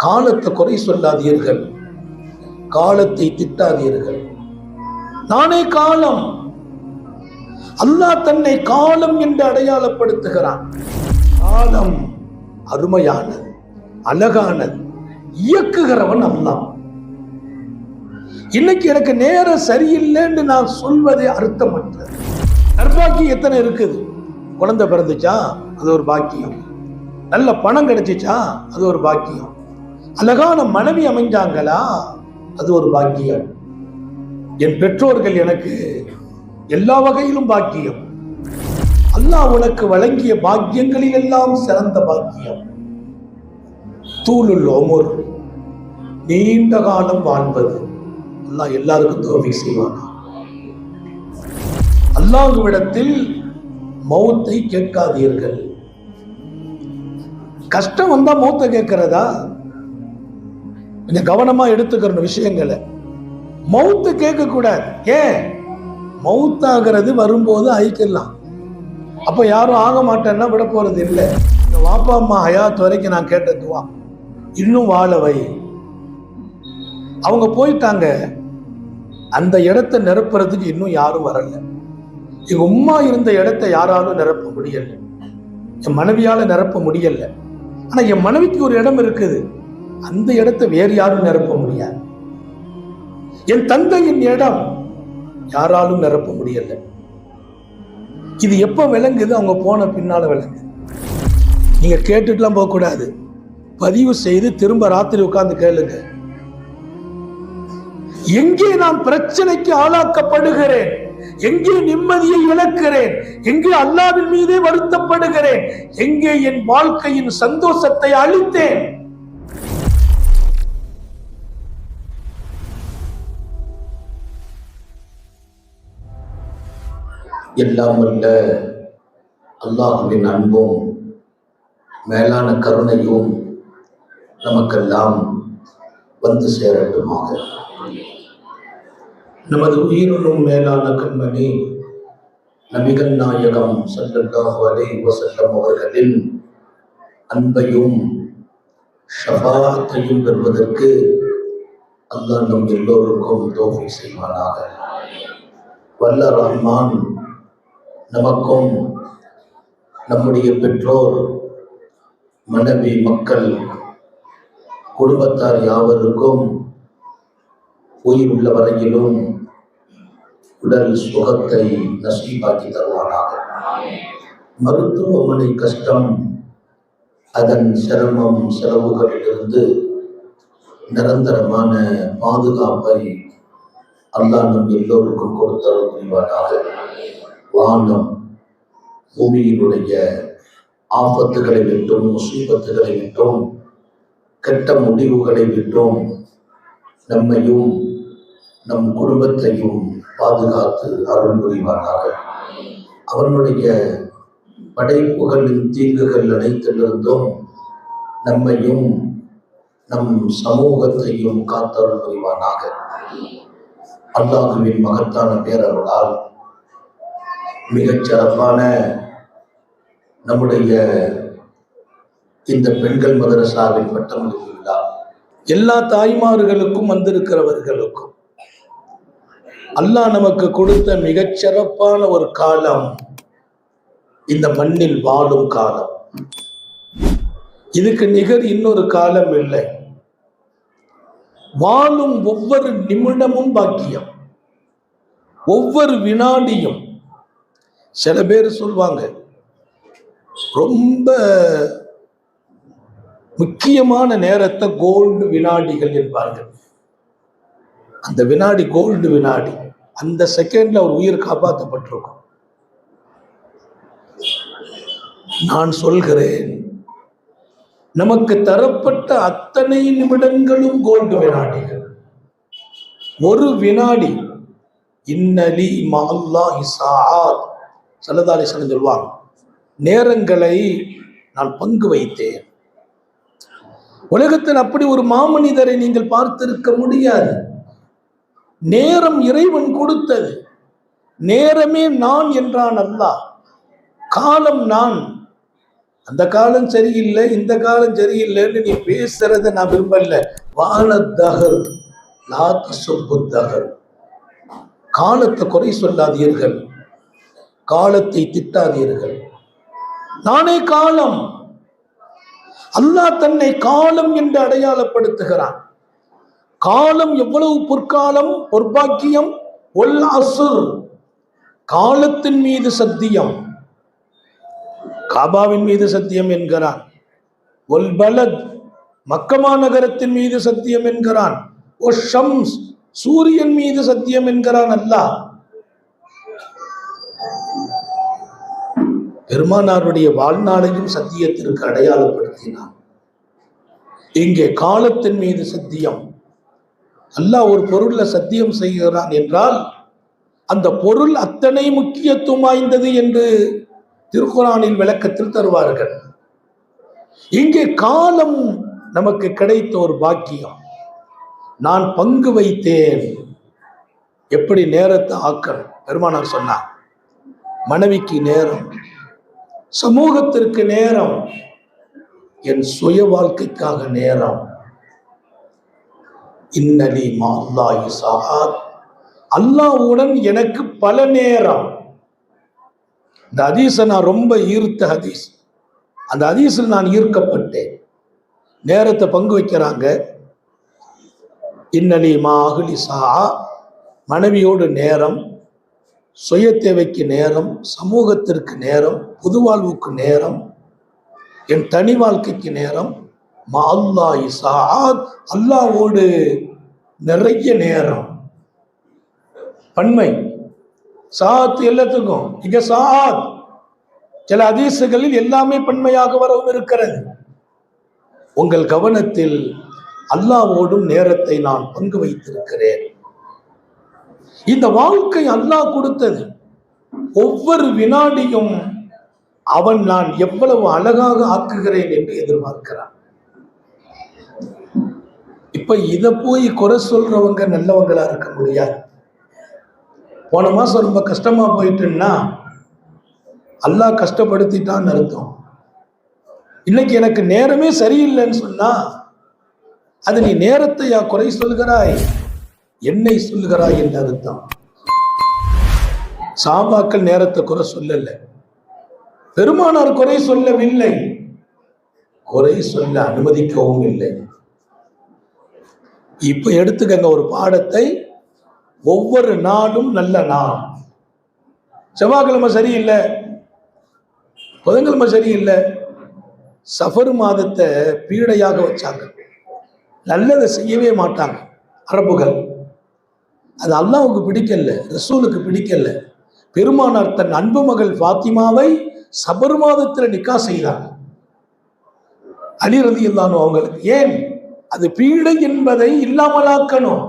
காலத்தை குறை சொல்லாதீர்கள், காலத்தை திட்டாதீர்கள். நானே காலம். அல்லாஹ் தன்னை காலம் என்று அடையாளப்படுத்துகிறான். காலம் அருமையானது, அழகானது, இயக்குகிறவன் அல்லாஹ். இன்னைக்கு எனக்கு நேரம் சரியில்லைன்னு நான் சொல்வதே அர்த்தமற்றது. நற்பாக்கியம் எத்தனை இருக்குது? குழந்தை பிறந்துச்சா அது ஒரு பாக்கியம், நல்ல பணம் கிடைச்சிச்சா அது ஒரு பாக்கியம், அழகான மனைவி அமைஞ்சாங்களா அது ஒரு பாக்கியம், என் பெற்றோர்கள் எனக்கு எல்லா வகையிலும் பாக்கியம். அல்லாஹ் உனக்கு வழங்கிய பாக்கியங்களில் எல்லாம் சிறந்த பாக்கியம் தூலுல் உமர், நீண்ட காலம் வாழ்வது. அல்லாஹ் எல்லாருக்கும் தௌஃபீக் செய்வானா. அல்லாஹ்விடத்தில் மௌத்தை கேட்காதீர்கள். கஷ்டம் வந்தா மௌத்தை கேட்கிறதா? கொஞ்சம் கவனமா எடுத்துக்கிற விஷயங்களை. மௌத்தை கேட்க கூடாது. ஏன்? மௌத்தாகிறது வரும்போது ஐக்கலாம். அப்ப யாரும் ஆக மாட்டேன்னா விட போறது இல்லை. எங்க வாப்பா அம்மா ஹயாத் வரைக்கும் நான் கேட்ட துவா, இன்னும் வாழவை. அவங்க போயிட்டாங்க, அந்த இடத்தை நிரப்புறதுக்கு இன்னும் யாரும் வரல. எங்க உம்மா இருந்த இடத்தை யாராலும் நிரப்ப முடியல, என் மனைவியால நிரப்ப முடியல. ஆனா என் மனைவிக்கு ஒரு இடம் இருக்குது, அந்த இடத்தை வேறு யாரும் நிரப்ப முடியாது. என் தந்தையின் இடம் யாராலும் நிரப்ப முடியல. இது எப்ப விளங்குது? அவங்க போன பின்னால விளங்குது. நீங்க கேட்டுட்டுலாம் போக கூடாது, பதிவு செய்து திரும்ப ராத்திரி உட்கார்ந்து கேளுங்க. எங்கே நான் பிரச்சனைக்கு ஆளாக்கப்படுகிறேன், எங்கே நிம்மதியை இழக்கிறேன், எங்கே அல்லாஹ்வின் மீதே வருத்தப்படுகிறேன், எங்கே என் வாழ்க்கையின் சந்தோஷத்தை அளித்தேன். எல்லாம் வல்ல அல்லாஹ்வின் அன்பும் மேலான கருணையும் நமக்கெல்லாம் வந்து சேரட்டுமாக. நமது உயிரினும் மேலான கண்மணி நபிகள் நாயகம் ஸல்லல்லாஹு அலைஹி வஸல்லம் அவர்களின் அன்பையும் ஷஃபாஅத்தையும் பெறுவதற்கு அல்லாஹ் நம் எல்லோருக்கும் தௌஃபீக் செய்வானாக. வல்ல ரஹ்மான் நமக்கும் நம்முடைய பெற்றோர், மனைவி, மக்கள், குடும்பத்தார் யாவருக்கும் உயிர் உள்ள வரையிலும் உடல் சுகத்தை நசீபாக்கி தருவானாக. மருத்துவமனை கஷ்டம், அதன் சிரமம், செலவுகளிலிருந்து நிரந்தரமான பாதுகாப்பை அல்லாஹ் நம் எல்லோருக்கும் கொடுத்தருள் புரிவானாக. வானம் பூமியினுடைய ஆபத்துகளை விட்டும், முசீபத்துகளை விட்டும், கெட்ட முடிவுகளை விட்டும் நம்மையும் நம் குடும்பத்தையும் பாதுகாத்து அருள் புரிவானாக. அவனுடைய படைப்புகளின் தீங்குகள் அனைத்திலிருந்தும் நம்மையும் நம் சமூகத்தையும் காத்தருள் புரிவானாக. அல்லாஹ்வின் மகத்தான பேரருளால் மிகச் சிறப்பான நம்முடைய இந்த பெண்கள் மதரசாவின் பட்டமளிப்பு விழா எல்லா தாய்மார்களுக்கும் வந்திருக்கிறவர்களுக்கும் அல்லாஹ் நமக்கு கொடுத்த மிகச் சிறப்பான ஒரு காலம், இந்த மண்ணில் வாழும் காலம். இதுக்கு நிகர் இன்னொரு காலம் இல்லை. வாழும் ஒவ்வொரு நிமிடமும் பாக்கியம், ஒவ்வொரு வினாடியும். சில பேர் சொல்வாங்க ரொம்ப முக்கியமான நேரத்தை கோல்டு வினாடிகள் என்பார்கள். அந்த வினாடி கோல்டு வினாடி, அந்த செகண்ட்ல ஒரு உயிர் காப்பாற்றப்பட்டிருக்கும். நான் சொல்கிறேன், நமக்கு தரப்பட்ட அத்தனை நிமிடங்களும் கோல்டு வினாடிகள். ஒரு வினாடி இன்னலி மஅல்லாஹி ஸாஅத் ஸல்லல்லாஹு அலைஹி வஸல்லம் சொல்வாங்க, நேரங்களை நான் பங்கு வைத்தேன். உலகத்தில் அப்படி ஒரு மாமனிதரை நீங்கள் பார்த்திருக்க முடியாது. நேரம் இறைவன் கொடுத்தது. நேரமே நான் என்றான் அல்லாஹ். காலம் நான், அந்த காலம் சரியில்லை, இந்த காலம் சரியில்லைன்னு நீ பேசுறத நான் விரும்பல. வானத்தகர் லாத்தகர், காலத்தை குறை சொல்லாதீர்கள், காலத்தை திட்டாதீர்கள். நானே காலம். அல்லாஹ் தன்னை காலம் என்று அடையாளப்படுத்துகிறான். காலம் எவ்வளவு பொற்காலம், பொற்பாக்கியம். ஒல் அஸ்ர், காலத்தின் மீது சத்தியம், காபாவின் மீது சத்தியம் என்கிறான். ஒல் பலத், மக்கமா நகரத்தின் மீது சத்தியம் என்கிறான். ஒ ஷம்ஸ், சூரியன் மீது சத்தியம் என்கிறான் அல்லாஹ். பெருமானாருடைய வாழ்நாளையும் சத்தியத்திற்கு அடையாளப்படுத்தினான். இங்கே காலத்தின் மீது சத்தியம். அல்லாஹ் ஒரு பொருள்ல சத்தியம் செய்கிறான் என்றால் அந்த பொருள் அத்தனை முக்கியத்துவம் வாய்ந்தது என்று திருக்குரானில் விளக்கத்தில் தருவார்கள். இங்கே காலம் நமக்கு கிடைத்த ஒரு பாக்கியம். நான் பங்கு வைத்தேன். எப்படி நேரத்தை ஆக்கணும் பெருமானார் சொன்னார். மனைவிக்கு நேரம், சமூகத்திற்கு நேரம், என் சுய வாழ்க்கைக்காக நேரம். இன்னலி மால்லாஹி ஸஆத், அல்லாஹ்வுடன் எனக்கு பல நேரம். இந்த ஹதீஸை நான் ரொம்ப ஈர்த்த ஹதீஸ். அந்த ஹதீஸில் நான் ஈர்க்கப்பட்டேன். நேரத்தை பங்கு வைக்கிறாங்க. இன்னலி மா அஹ்லி ஸஆ, மனைவியோடு நேரம், சுய தேவைக்கு நேரம், சமூகத்திற்கு நேரம், பொது வாழ்வுக்கு நேரம், என் தனி வாழ்க்கைக்கு நேரம். மா அல்லாஹி ஸஆத், அல்லாஹ்வோடு நிறைய நேரம். பன்மை சாத் எல்லாத்துக்கும். இங்க சாத் சில ஹதீஸுகளில் எல்லாமே பன்மையாக வரவும் இருக்கிறது. உங்கள் கவனத்தில் அல்லாஹ்வோடும் நேரத்தை நான் பங்கு வைத்திருக்கிறேன். இந்த வாழ்க்கை அல்லாஹ் கொடுத்தது. ஒவ்வொரு வினாடியும் அவன் நான் எவ்வளவு அழகாக ஆக்குகிறேன் என்று எதிர்பார்க்கிறான். இப்ப இத போய் குறை சொல்றவங்க நல்லவங்களா இருக்க முடியாது. போன மாசம் ரொம்ப கஷ்டமா போயிட்டுன்னா அல்லாஹ் கஷ்டப்படுத்திட்டான்னு அர்த்தம். இன்னைக்கு எனக்கு நேரமே சரியில்லைன்னு சொன்னா அது நீ நேரத்தையா குறை சொல்கிறாய், என்னை சொல்லுகிறாய் என்று அர்த்தம். சாபாக்கள் நேரத்தை குறை சொல்லல, பெருமானார் குறை சொல்லவில்லை, குறை சொல்ல அனுமதிக்கவும் இல்லை. இப்ப எடுத்துக்கங்க ஒரு பாடத்தை. ஒவ்வொரு நாளும் நல்ல நாள். செவ்வாய்க்கிழமை சரியில்லை, புதன்கிழமை சரியில்லை, சஃபர் மாதத்தை பீடையாக வச்சாங்க. நல்லதை செய்யவே மாட்டாங்க அரபுகள். அது அல்லாஹ்வுக்கு பிடிக்கல, ரசூலுக்கு பிடிக்கல. பெருமானார் தன் அன்பு மகள் ஃபாத்திமாவை சபர் மாதத்தில் நிக்கா செய்தாங்க. அலி ரலியல்லாஹு அன்ஹு அவங்களுக்கு. ஏன்? அது பீடை என்பதை இல்லாமலாக்கணும்.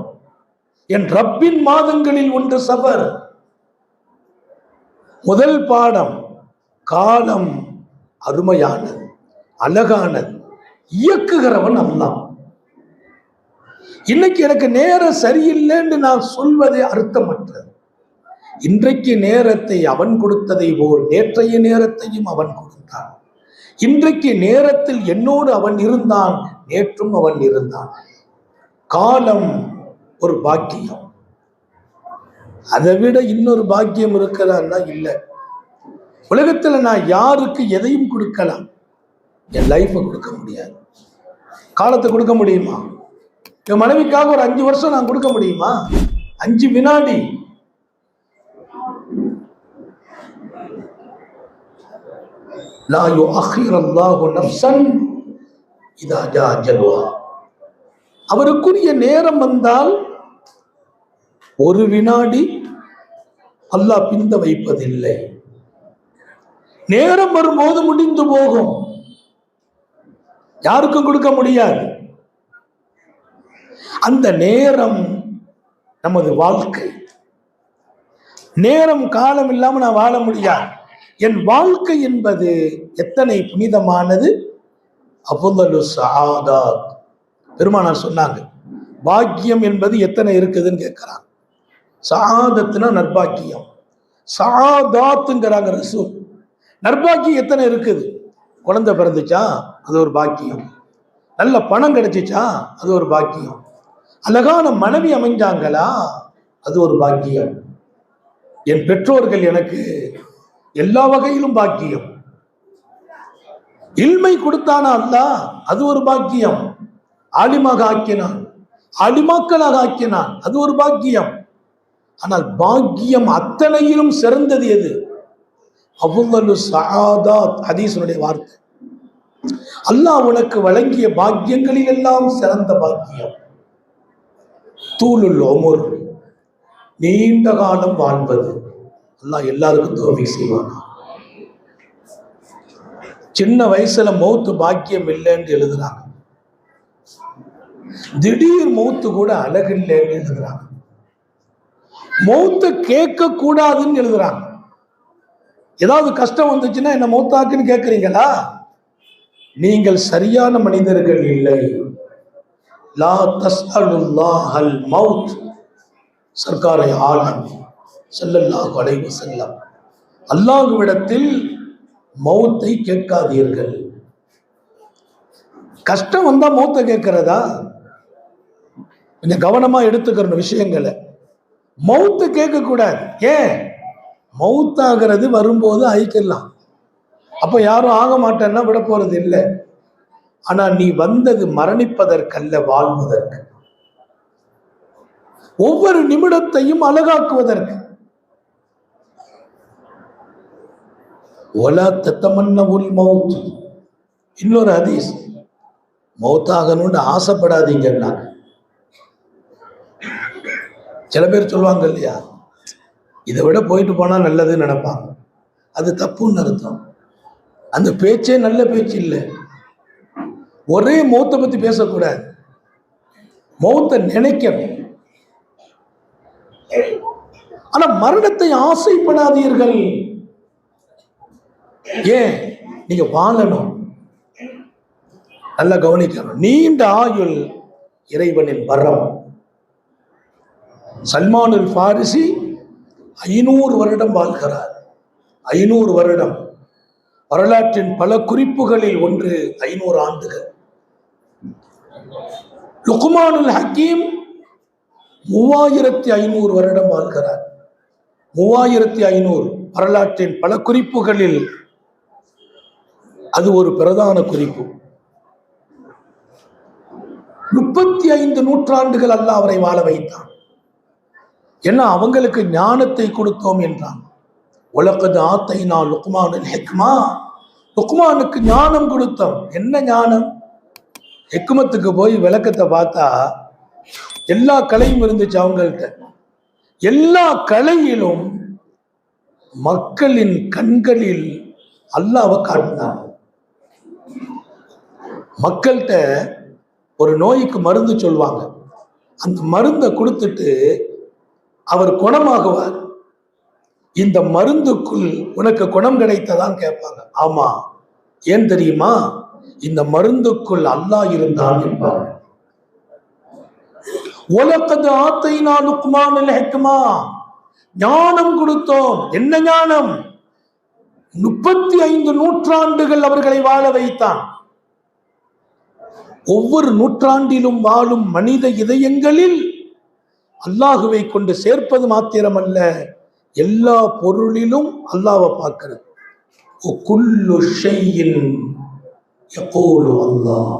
என் ரப்பின் மாதங்களில் ஒன்று சபர். முதல் பாடம், காலம் அருமையானது, அழகானது, இயக்குகிறவன் அல்லாஹ். இன்னைக்கு எனக்கு நேரம் சரியில்லைன்னு நான் சொல்வதே அர்த்தமற்றது. இன்றைக்கு நேரத்தை அவன் கொடுத்ததை போல் நேற்றைய நேரத்தையும் அவன் கொடுத்தான். இன்றைக்கு நேரத்தில் என்னோடு அவன் இருந்தான், நேற்றும் அவன் இருந்தான். காலம் ஒரு பாக்கியம். அதை விட இன்னொரு பாக்கியம் இருக்கிறான்னா இல்லை. உலகத்துல நான் யாருக்கு எதையும் கொடுக்கலாம், என் லைஃபை கொடுக்க முடியாது. காலத்தை கொடுக்க முடியுமா? என் மனைவிக்காக ஒரு 5 வருஷம் நான் கொடுக்க முடியுமா? 5 வினாடி. லா யுஅக்கிரல்லாஹு நஃப்ஸன் இதா ஜா அஜலுஹா. அவருக்குரிய நேரம் வந்தால் ஒரு வினாடி அல்லாஹ் பிந்த வைப்பதில்லை. நேரம் வரும்போது முடிந்து போகும், யாருக்கும் கொடுக்க முடியாது. அந்த நேரம் நமது வாழ்க்கை. நேரம் காலம் இல்லாம நான் வாழ முடியாது. என் வாழ்க்கை என்பது எத்தனை புனிதமானது. அஃதலு ஸஆதாத். பெருமானார் சொன்னாங்க, பாக்கியம் என்பது எத்தனை இருக்குதுன்னு கேட்கிறாங்க. சஆதத்துனா நற்பாக்கியம், சஆதாத்துங்கிறாங்க ரசூல். நற்பாக்கியம் எத்தனை இருக்குது? குழந்தை பிறந்துச்சா அது ஒரு பாக்கியம், நல்ல பணம் கிடைச்சிச்சா அது ஒரு பாக்கியம், அழகான மனைவி அமைஞ்சாங்களா அது ஒரு பாக்கியம், என் பெற்றோர்கள் எனக்கு எல்லா வகையிலும் பாக்கியம், இல்மை கொடுத்தானா அல்லாஹ் அது ஒரு பாக்கியம், ஆலிமாக ஆக்கினான், ஆலிமாக்களாக ஆக்கினான் அது ஒரு பாக்கியம். ஆனால் பாக்கியம் அத்தனையிலும் சிறந்தது எது? அஃதலு ஸஆதாத் ஹதீஸுடைய வார்த்தை. அல்லாஹ் உனக்கு வழங்கிய பாக்கியங்களில் எல்லாம் சிறந்த பாக்கியம் தூலுல் உமர், நீண்ட காலம் வாழ்வது. அல்லாஹ் எல்லாருக்கும் தௌஃபீக் செய்வானா. சின்ன வயசுல மௌத்து பாக்கியம் இல்லைன்னு எழுதுறாங்க, திடீர் மௌத்து கூட அழகு இல்லைன்னு எழுதுறாங்க, மௌத்தை கேட்க கூடாதுன்னு எழுதுறாங்க. ஏதாவது கஷ்டம் வந்துச்சுன்னா என்ன மௌத்தாக்குன்னு கேட்குறீங்களா? நீங்கள் சரியான மனிதர்கள் இல்லை. லா தஸ்அலுல்லாஹல் மௌத், சர்க்காரை ஆலம் ஸல்லல்லாஹு அலைஹி வஸல்லம், அல்லாஹ்விடத்தில் மௌத்தை கேட்காதீர்கள். கஷ்டம் வந்தா மௌத்தை கேட்கிறதா? கொஞ்சம் கவனமா எடுத்துக்கிற விஷயங்களை. மௌத்தை கேட்க கூடாது. ஏன்? மௌத்தாகிறது வரும்போது ஐக்கலாம், அப்ப யாரும் ஆக மாட்டேன்னா விட போறது இல்லை. ஆனா நீ வந்தது மரணிப்பதற்கல்ல, வாழ்வதற்கு, ஒவ்வொரு நிமிடத்தையும் அழகாக்குவதற்கு. ஒலா தத்தமன்னவுல் மௌத், இன்னொரு ஹதீஸ், மௌத்தாகணும்னு ஆசைப்படாதீங்கன்னா. சில பேர் சொல்லுவாங்க இல்லையா, இதை விட போயிட்டு போனா நல்லதுன்னு நினைப்பாங்க. அது தப்புன்னு அர்த்தம். அந்த பேச்சே நல்ல பேச்சு இல்லை. ஒரே மௌத்தை பத்தி பேசக்கூடாது, மௌத்தை நினைக்கணும். ஆனா மரணத்தை ஆசைப்படாதீர்கள். ஏன்? நீங்க வாழணும், நல்லா கவனிக்கணும். நீண்ட ஆயுள் இறைவனின் வரம். சல்மானுல் ஃபாரிசி 500 வருடம் வாழ்கிறார். 500 வருடம், வரலாற்றின் பல குறிப்புகளில் ஒன்று 500 ஆண்டுகள். லுக்மானுல் ஹக்கீம் 3500 வருடம் வாழ்கிறார். 3500 வரலாற்றின் பல குறிப்புகளில் அது ஒரு பிரதான குறிப்பு. 35 நூற்றாண்டுகள் அல்லாஹ் அவரை வாழ வைத்தான். ஏன்னா அவங்களுக்கு ஞானத்தை கொடுத்தோம் என்றான். உலகது ஆத்தைனா லுக்மானுல் ஹிக்மா, லுக்மானுக்கு ஞானம் கொடுத்தோம். என்ன ஞானம்? ஹிக்மத்துக்கு போய் விளக்கத்தை பார்த்தா எல்லா கலையும் இருந்துச்சு அவங்கள்ட்ட. எல்லா கலையிலும் மக்களின் கண்களில் அல்லாஹ்வை காட்டினார். மக்கள்கிட்ட ஒரு நோய்க்கு மருந்து சொல்வாங்க, அந்த மருந்தை கொடுத்துட்டு அவர் குணமாகுவார். இந்த மருந்துக்குள் உனக்கு குணம் கிடைத்ததான் கேட்பாங்க. ஆமா, ஏன் தெரியுமா? இந்த மருந்துக்குள் அல்லாஹ் இருந்தான் என்பார். வலகத் ஆத்தைனா லுக்மானுல் ஹிக்மா, ஞானம் கொடுத்தோம். என்ன ஞானம்? 35 நூற்றாண்டுகள் அவர்களை வாழ வைத்தான். ஒவ்வொரு நூற்றாண்டிலும் வாழும் மனித இதயங்களில் அல்லாஹுவை கொண்டு சேர்ப்பது மாத்திரமல்ல, எல்லா பொருளிலும் அல்லாஹ்வை பார்க்கிறது. குல்லு ஷைஇன் யகூலு அல்லாஹ்,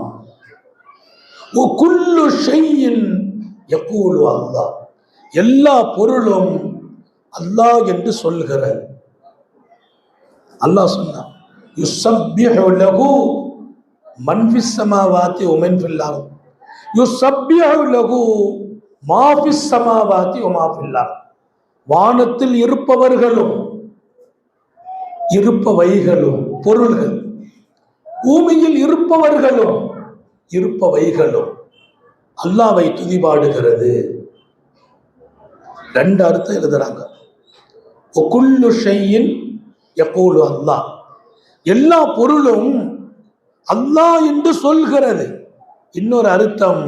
குல்லு ஷைஇன் யகூலு அல்லாஹ், எல்லா பொருளும் அல்லாஹ் என்று சொல்கிறது. அல்லாஹ் சொன்னான், யுஸப்பிஹு லஹு மன் ஃபிஸ் ஸமாவாதி வ மன் ஃபில் அர்த், யுஸப்பிஹு லஹு மா ஃபிஸ் ஸமாவாதி வ மா ஃபில் அர்த், வானத்தில் இருப்பவர்களும் இருப்பவைகளும் பொருள்கள், பூமியில் இருப்பவர்களும் இருப்பவைகளும் அல்லாஹ்வை துதிபாடுகிறது. 2 அர்த்தம் எழுதுறாங்க. குல்லு ஷைஇன் யகூலு அல்லாஹ், எல்லா பொருளும் அல்லாஹ் என்று சொல்கிறது. இன்னொரு அர்த்தம்,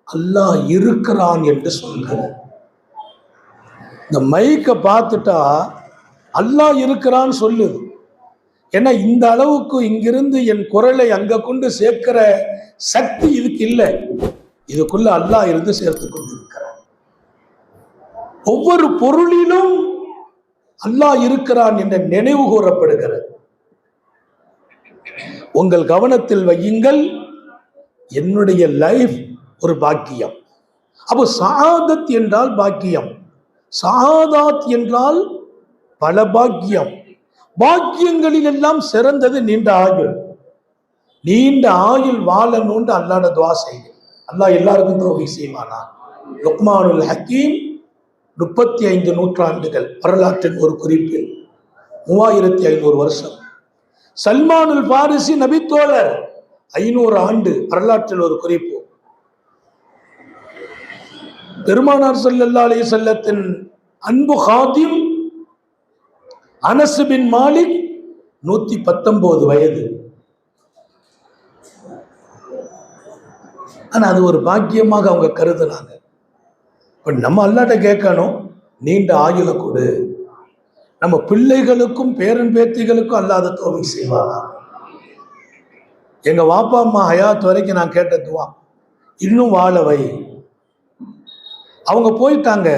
அல்லாஹ் இருக்கிறான் என்று சொல்கிறது. இந்த மைக்கை பார்த்துட்டா அல்லாஹ் இருக்கிறான்னு சொல்லுது. ஏன்னா இந்த அளவுக்கு இங்கிருந்து என் குரலை அங்க கொண்டு சேர்க்கிற சக்தி இதுக்கு இல்லை. இதுக்குள்ள அல்லாஹ் இருந்து சேர்த்து கொண்டிருக்கிறார். ஒவ்வொரு பொருளிலும் அல்லாஹ் இருக்கிறான் என்ற நினைவு கூறப்படுகிறது. உங்கள் கவனத்தில் வையுங்கள், என்னுடைய லைஃப் ஒரு பாக்கியம். அப்போ சஆதத் என்றால் பாக்கியம், சஆதாத் என்றால் பல பாக்கியம். பாக்கியங்களில் எல்லாம் சிறந்தது நீண்ட ஆயுள். நீண்ட ஆயுள் வாழணும்னு அல்லாஹ்ட துஆ செய்யுங்க. அல்லாஹ் எல்லாருக்கும் தௌஃபீக் செய்வானா. லுக்மானுல் ஹக்கீம் 35 நூற்றாண்டுகள் வரலாற்றின் ஒரு குறிப்பில் 3500 வருஷம். சல்மானுல் பாரிசி நபித்தோழர் 500 ஆண்டு வரலாற்றில் ஒரு குறிப்பு. பெருமானார் ஸல்லல்லாஹு அலைஹி வஸல்லத்தின் அன்பு ஹாதிம் அனஸ் பின் மாலிக் 119 வயது. ஆனா அது ஒரு பாக்கியமாக அவங்க கருதுனாங்க. இப்ப நம்ம அல்லாஹ்ட்ட கேட்கணும், நீண்ட ஆயுள கொடு. நம்ம பிள்ளைகளுக்கும் பேரன் பேத்திகளுக்கும் அல்லாஹ் அதை தௌஃபீக் செய்வானா. எங்க வாப்பா அம்மா ஹயாத் வரைக்கும் நான் கேட்ட துவா, இன்னும் வாழ வை. அவங்க போயிட்டாங்க,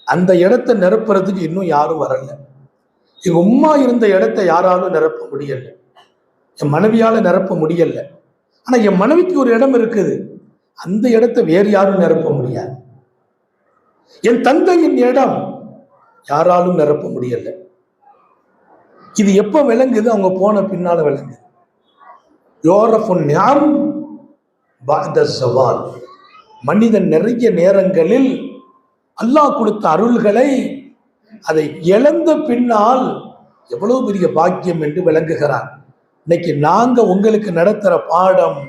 அந்த இடத்தை நிரப்புறதுக்கு இன்னும் யாரும் வரல. எங்க உம்மா இருந்த இடத்தை யாராலும் நிரப்ப முடியல, என் மனைவியால நிரப்ப முடியல. ஆனா என் மனைவிக்கு ஒரு இடம் இருக்குது, அந்த இடத்தை வேறு யாரும் நிரப்ப முடியாது. என் தந்தையின் இடம் யாராலும் நிரப்ப முடியல. இது எப்ப விளங்குது? அவங்க போன பின்னால விளங்குது. மனிதன் நிறைய நேரங்களில் அல்லாஹ் கொடுத்த அருள்களை அதை இழந்த பின்னால் எவ்வளவு பெரிய பாக்கியம் என்று விளங்குகிறான். இன்னைக்கு நாங்க உங்களுக்கு நடத்துற பாடம்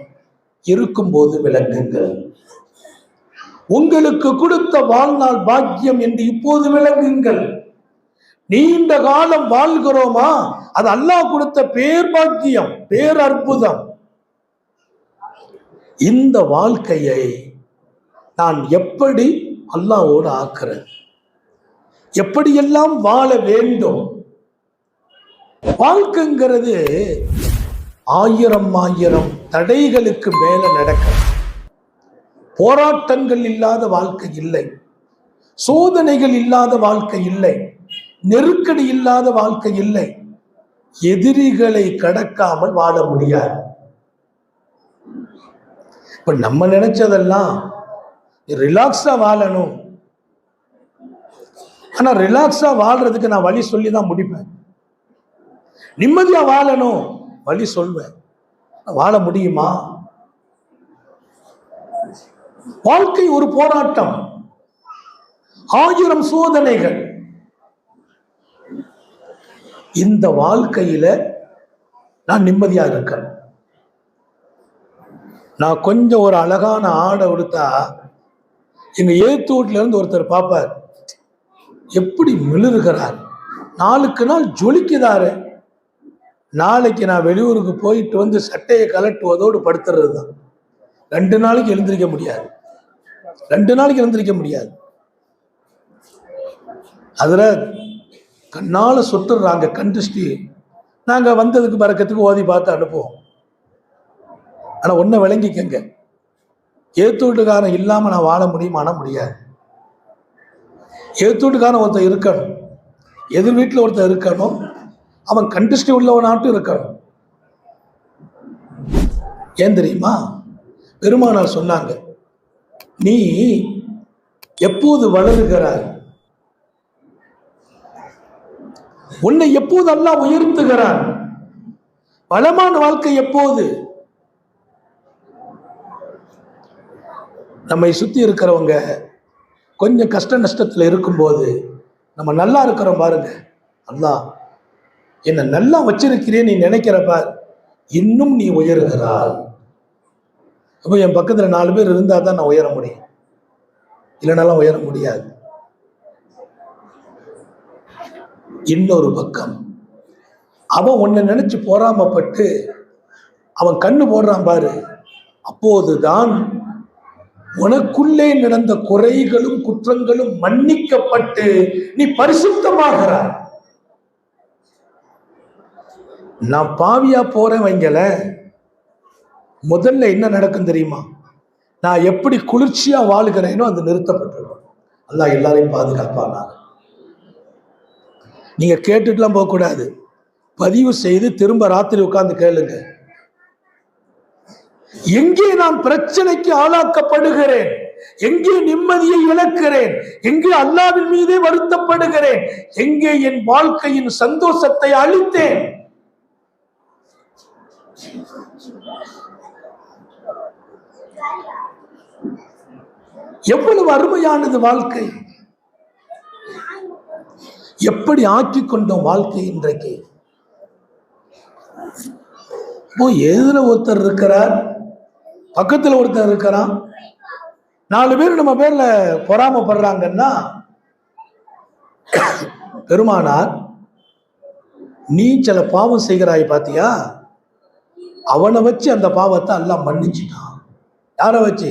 இருக்கும்போது விளங்குங்கள். உங்களுக்கு கொடுத்த வாழ்நாள் பாக்கியம் என்று இப்போது விளங்குங்கள். நீண்ட காலம் வாழ்கிறோமா, அது அல்லாஹ் கொடுத்த பேர் பாக்கியம், பேர் அற்புதம். இந்த வாழ்க்கையை நான் எப்படி அல்லாஹ்வோடு ஆக்குறேன், எப்படியெல்லாம் வாழ வேண்டும். வாழ்க்கைங்கிறது 1000 தடைகளுக்கு மேல நடக்கும். போராட்டங்கள் இல்லாத வாழ்க்கை இல்லை, சோதனைகள் இல்லாத வாழ்க்கை இல்லை, நெருக்கடி இல்லாத வாழ்க்கை இல்லை. எதிரிகளை கடக்காமல் வாழ முடியாது. இப்ப நம்ம நினைச்சதெல்லாம் ரிலாக்ஸா வாழணும். ஆனா ரிலாக்ஸா வாழ்றதுக்கு நான் வழி சொல்லி தான் முடிப்பேன். நிம்மதியா வாழணும் வழி சொல்வேன். வாழ முடியுமா? வாழ்க்கை ஒரு போராட்டம், 1000 சோதனைகள். இந்த வாழ்க்கையில நான் நிம்மதியா இருக்கேன். நான் கொஞ்சம் ஒரு அழகான ஆடை உடுத்தா எங்க ஏத்து வீட்டுல இருந்து ஒருத்தர் பார்ப்பார், எப்படி மிளறுகிறார், நாளுக்கு நாள் ஜொலிக்குதாரு. நாளைக்கு நான் வெளியூருக்கு போயிட்டு வந்து சட்டையை கலட்டுவதோடு படுத்துறது தான். 2 நாளைக்கு எழுந்திருக்க முடியாது, 2 நாளைக்கு எழுந்திருக்க முடியாது. அதுல கண்ணால சுட்டுறாங்க கண்டிஸ்டி. நாங்க வந்ததுக்கு பறக்கத்துக்கு ஓதி பார்த்து அனுப்புவோம். ஆனா ஒன்ன விளங்கிக்கங்க, ஏத்தூட்டுக்காரன் இல்லாம நான் வாழ முடியுமானா முடியாது. ஏத்தூட்டுக்காரன் ஒருத்தர் இருக்கணும், எதிர் வீட்டுல ஒருத்தர் இருக்கணும், அவன் கண்டிஸ்டி உள்ளவனாட்டும் இருக்கணும். ஏன் தெரியுமா? பெருமானார் சொன்னாங்க, நீ எப்போது வளருகிறாய், உன்னை எப்போது அல்லாஹ் உயர்த்துகிறான், வளமான வாழ்க்கை எப்போது? நம்மை சுத்தி இருக்கிறவங்க கொஞ்சம் கஷ்ட நஷ்டத்துல இருக்கும்போது நம்ம நல்லா இருக்கிறோம் பாருங்க, அல்லாஹ் என்ன நல்லா வச்சிருக்கிறேன் நீ நினைக்கிறப்ப இன்னும் நீ உயர்கிறாய். அப்போ என் பக்கத்துல 4 பேர் இருந்தா தான் நான் உயர முடியும், இல்லைனாலும் உயர முடியாது. இன்னொரு பக்கம் அவன் உன்னை நினைச்சு பொறாமப்பட்டு அவன் கண்ணு போடுறான் பாரு, அப்போதுதான் உனக்குள்ளே நடந்த குறைகளும் குற்றங்களும் மன்னிக்கப்பட்டு நீ பரிசுத்தமாகிறாய். நான் பாவியா போறேன் வைங்கல, முதல்ல என்ன நடக்கும் தெரியுமா? நான் எப்படி குளிர்ச்சியா வாழுகிறேனோ அது நிறுத்தப்பட்டுடும். அல்லாஹ் எல்லாரையும் பாதுகாப்பானா. நீங்க கேட்டுட்டுலாம் போகக்கூடாது, பதிவு செய்து திரும்ப ராத்திரி உட்கார்ந்து கேளுங்க. எங்கே நான் பிரச்சனைக்கு ஆளாக்கப்படுகிறேன், எங்கே நிம்மதியை இழக்கிறேன், எங்கே அல்லாஹ்வின் மீதே வருத்தப்படுகிறேன், எங்கே என் வாழ்க்கையின் சந்தோஷத்தை அளித்தேன். எவ்வளவு அருமையானது வாழ்க்கை, எப்படி ஆக்கி கொண்டோம் வாழ்க்கை இன்றைக்கு. எதுல ஒருத்தர் இருக்கிறார், பக்கத்துல ஒருத்தர் இருக்கிறான், 4 பேர் நம்ம பேர்ல பொறாமப்படுறாங்கன்னா, பெருமானார் நீ சில பாவம் செய்கிறாய் பாத்தியா, அவனை வச்சு அந்த பாவத்தை அல்லாஹ் மன்னிச்சுட்டான். யாரை வச்சு?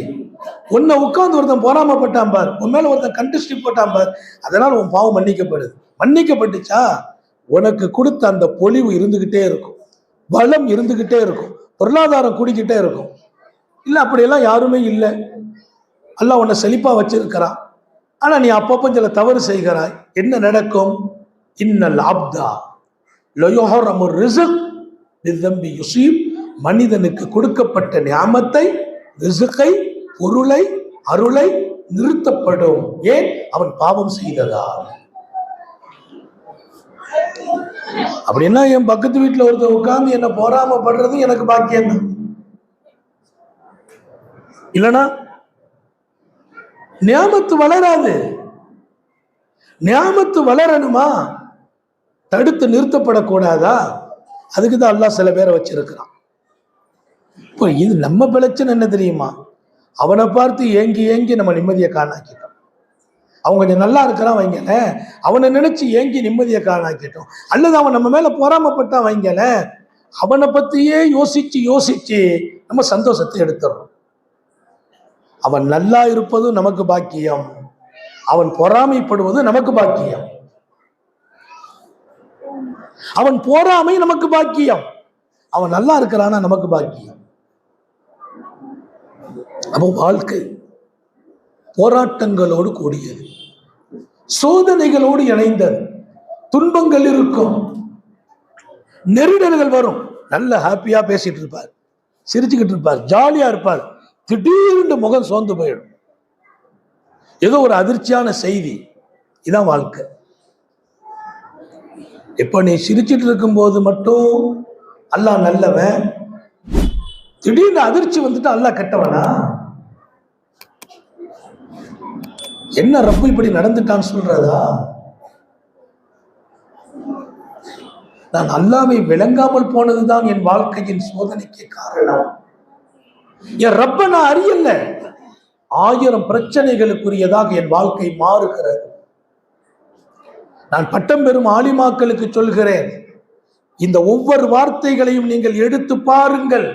உன்னை உட்கார்ந்து ஒருத்தன் பொறாமப்பட்டான் பார், உன் மேல ஒருத்தன் கண்டிஸ்டி போட்டான் பார், அதனால உன் பாவம் மன்னிக்கப்படுது. மன்னிக்கப்பட்டுச்சா, உனக்கு கொடுத்த அந்த பொலிவு இருந்துகிட்டே இருக்கும், பலம் இருந்துகிட்டே இருக்கும், பொருளாதாரம் கூடிக்கிட்டே இருக்கும். இல்லை அப்படியெல்லாம் யாருமே இல்லை, அல்லாஹ் உன்னை செழிப்பா வச்சிருக்கிறான். ஆனா நீ அப்பப்போ சில தவறு செய்கிறாய், என்ன நடக்கும்? இன்னல் அப்தா லயுஹரமு ரிஸ்க் பிதம்பி யுஸீப், மனிதனுக்கு கொடுக்கப்பட்ட நியாமத்தை, ரிஸ்கை, பொருளை, அருளை நிறுத்தப்படும். ஏன்? அவன் பாவம் செய்ததால். அப்படின்னா என் பக்கத்து வீட்டுல ஒருத்தர் உட்கார்ந்து என்ன பொறாமப்படுறது எனக்கு பாக்கியம் தான். இல்லனா நியாமத்து வளராது. நியாமத்து வளரணுமா, தடுத்து நிறுத்தப்படக்கூடாதா? அதுக்குதான் அல்லாஹ் சில பேரை வச்சிருக்கிறான். இப்போ இது நம்ம பிரச்சனை என்ன தெரியுமா? அவனை பார்த்து ஏங்கி ஏங்கி நம்ம நிம்மதியை காணாக்கிட்டோம். அவங்க கொஞ்சம் நல்லா இருக்கிறான் வைங்கல, அவனை நினைச்சு ஏங்கி நிம்மதியை காணாக்கிட்டோம். அல்லது அவன் நம்ம மேல பொறாமப்பட்டான் வைங்கல, அவனை பத்தியே யோசிச்சு யோசிச்சு நம்ம சந்தோஷத்தை எடுத்துறோம். அவன் நல்லா இருப்பதும் நமக்கு பாக்கியம், அவன் பொறாமைப்படுவது நமக்கு பாக்கியம். அவன் பொறாமை நமக்கு பாக்கியம், அவன் நல்லா இருக்கிறானா நமக்கு பாக்கியம். அப்போ வாழ்க்கை போராட்டங்களோடு கூடியது, சோதனைகளோடு இணைந்தது. துன்பங்கள் இருக்கும், நெருடல்கள் வரும். நல்ல ஹாப்பியா பேசிட்டு இருப்பார், சிரிச்சுக்கிட்டு இருப்பார், ஜாலியா இருப்பார். திடீர்னு முகம் சோர்ந்து போயிடும், ஏதோ ஒரு அதிர்ச்சியான செய்தி. இதான் வாழ்க்கை. இப்ப நீ சிரிச்சிட்டு இருக்கும் போது மட்டும் அல்லாஹ் நல்லவன், திடீர்னு அதிர்ச்சி வந்துட்டு அல்லாஹ் கெட்டவனா? என்ன ரப்பு இப்படி நடந்துட்டான்னு சொல்றதா? நான் அல்லாஹ்வை விளங்காமல் போனதுதான் என் வாழ்க்கையின் சோதனைக்கு காரணம். என் ரப்ப நான் அறியல, 1000 பிரச்சனைகளுக்குரியதாக என் வாழ்க்கை மாறுகிறது. நான் பட்டம் பெறும் ஆலிமாக்களுக்கு சொல்கிறேன், இந்த ஒவ்வொரு வார்த்தைகளையும் நீங்கள் எடுத்து பாருங்கள்,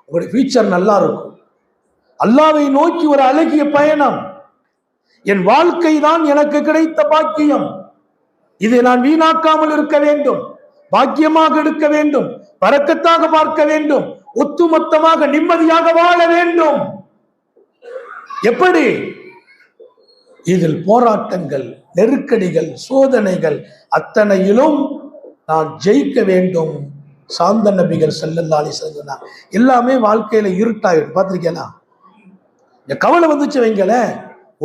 உங்களுடைய ஃபியூச்சர் நல்லா இருக்கும். அல்லாஹ்வை நோக்கி ஒரு அழகிய பயணம். என் வாழ்க்கை தான் எனக்கு கிடைத்த பாக்கியம், இதை நான் வீணாக்காமல் இருக்க வேண்டும், பாக்கியமாக எடுக்க வேண்டும், பரக்கத்தாக பார்க்க வேண்டும், ஒட்டுமொத்தமாக நிம்மதியாக வாழ வேண்டும். எப்படி? இதில் போராட்டங்கள், நெருக்கடிகள், சோதனைகள் அத்தனையிலும் நான் ஜெயிக்க வேண்டும். சாந்த நபிகள் ஸல்லல்லாஹு அலைஹி வஸல்லம் எல்லாமே வாழ்க்கையில இருட்டாயிடும். பார்த்திருக்கீங்களா? இந்த கவலை வந்துச்சு வைங்கள,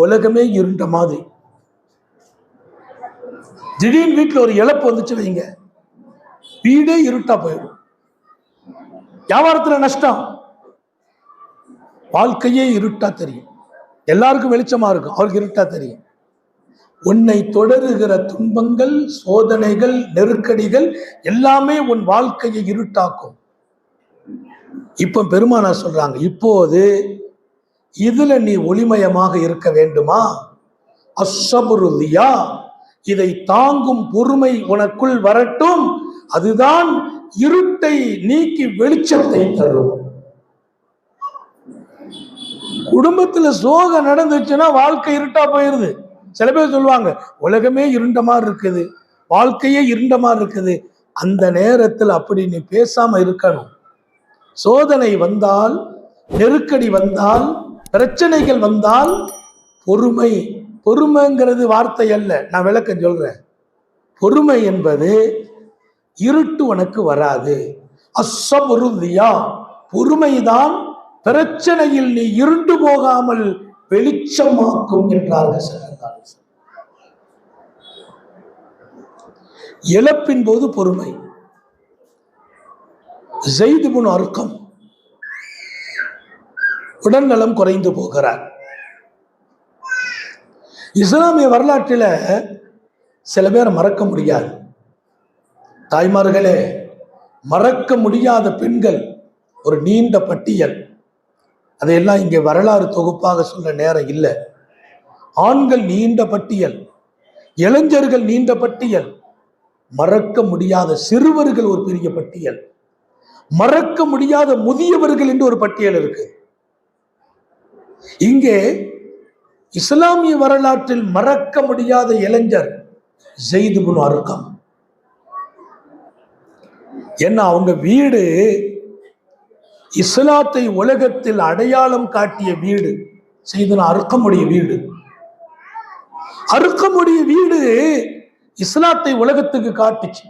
உலகமே இருண்ட மாதிரி. திடீர்னு வீட்டுல ஒரு இழப்பு வந்துச்சு வைங்க, வீடே இருட்டா போயிடும். வியாபாரத்துல நஷ்டம், வாழ்க்கையே இருட்டா தெரியும். எல்லாருக்கும் வெளிச்சமா இருக்கும், அவருக்கு இருட்டா தெரியும். உன்னை தொடருகிற துன்பங்கள், சோதனைகள், நெருக்கடிகள் எல்லாமே உன் வாழ்க்கையை இருட்டாக்கும். இப்ப பெருமானார் சொல்றாங்க, இப்போது இதுல நீ ஒளிமயமாக இருக்க வேண்டுமா? அஸ்ஸபுருதியா, இதை தாங்கும் பொறுமை உனக்குள் வரட்டும், அதுதான் இருட்டை நீக்கி வெளிச்சத்தை தரும். குடும்பத்துல சோகம் நடந்துச்சுன்னா வாழ்க்கை இருட்டா போயிருது. சில பேர் சொல்லுவாங்க, உலகமே இருண்ட மாதிரி இருக்குது, வாழ்க்கையே இருண்ட மாதிரி இருக்குது. அந்த நேரத்தில் அப்படி நீ பேசாம இருக்கணும். சோதனை வந்தால், நெருக்கடி வந்தால், பிரச்சனைகள் வந்தால் பொறுமை. பொறுமைங்கிறது வார்த்தை அல்ல, நான் விளக்கம் சொல்றேன். பொறுமை என்பது இருட்டு உனக்கு வராது. அஸ்ஸபுருதியா, பொறுமைதான் பிரச்சனையில் நீ இருண்டு போகாமல் வெளிச்சமாக்கும் என்றார்கள். இழப்பின் போது பொறுமை. ஸைத் இப்னு அர்கம் உடல்நலம் குறைந்து போகிறார். இஸ்லாமிய வரலாற்றில் சில பேர் மறக்க முடியாது. தாய்மார்களே, மறக்க முடியாத பெண்கள் ஒரு நீண்ட பட்டியல். அதையெல்லாம் இங்கே வரலாறு தொகுப்பாக சொல்ற நேரம் இல்லை. ஆண்கள் நீண்ட பட்டியல், இளைஞர்கள் நீண்ட பட்டியல், மறக்க முடியாத சிறுவர்கள் ஒரு பெரிய பட்டியல், மறக்க முடியாத முதியவர்கள் என்று ஒரு பட்டியல் இருக்கு. இங்கே இஸ்லாமிய வரலாற்றில் மறக்க முடியாத இளைஞர் ஸைத் இப்னு அர்கம். ஏன்னா அவங்க வீடு இஸ்லாத்தை உலகத்தில் அடையாளம் காட்டிய வீடு. ஸைதுனா அர்கமுடைய வீடு. அர்கமுடைய வீடு இஸ்லாத்தை உலகத்துக்கு காட்டுச்சு.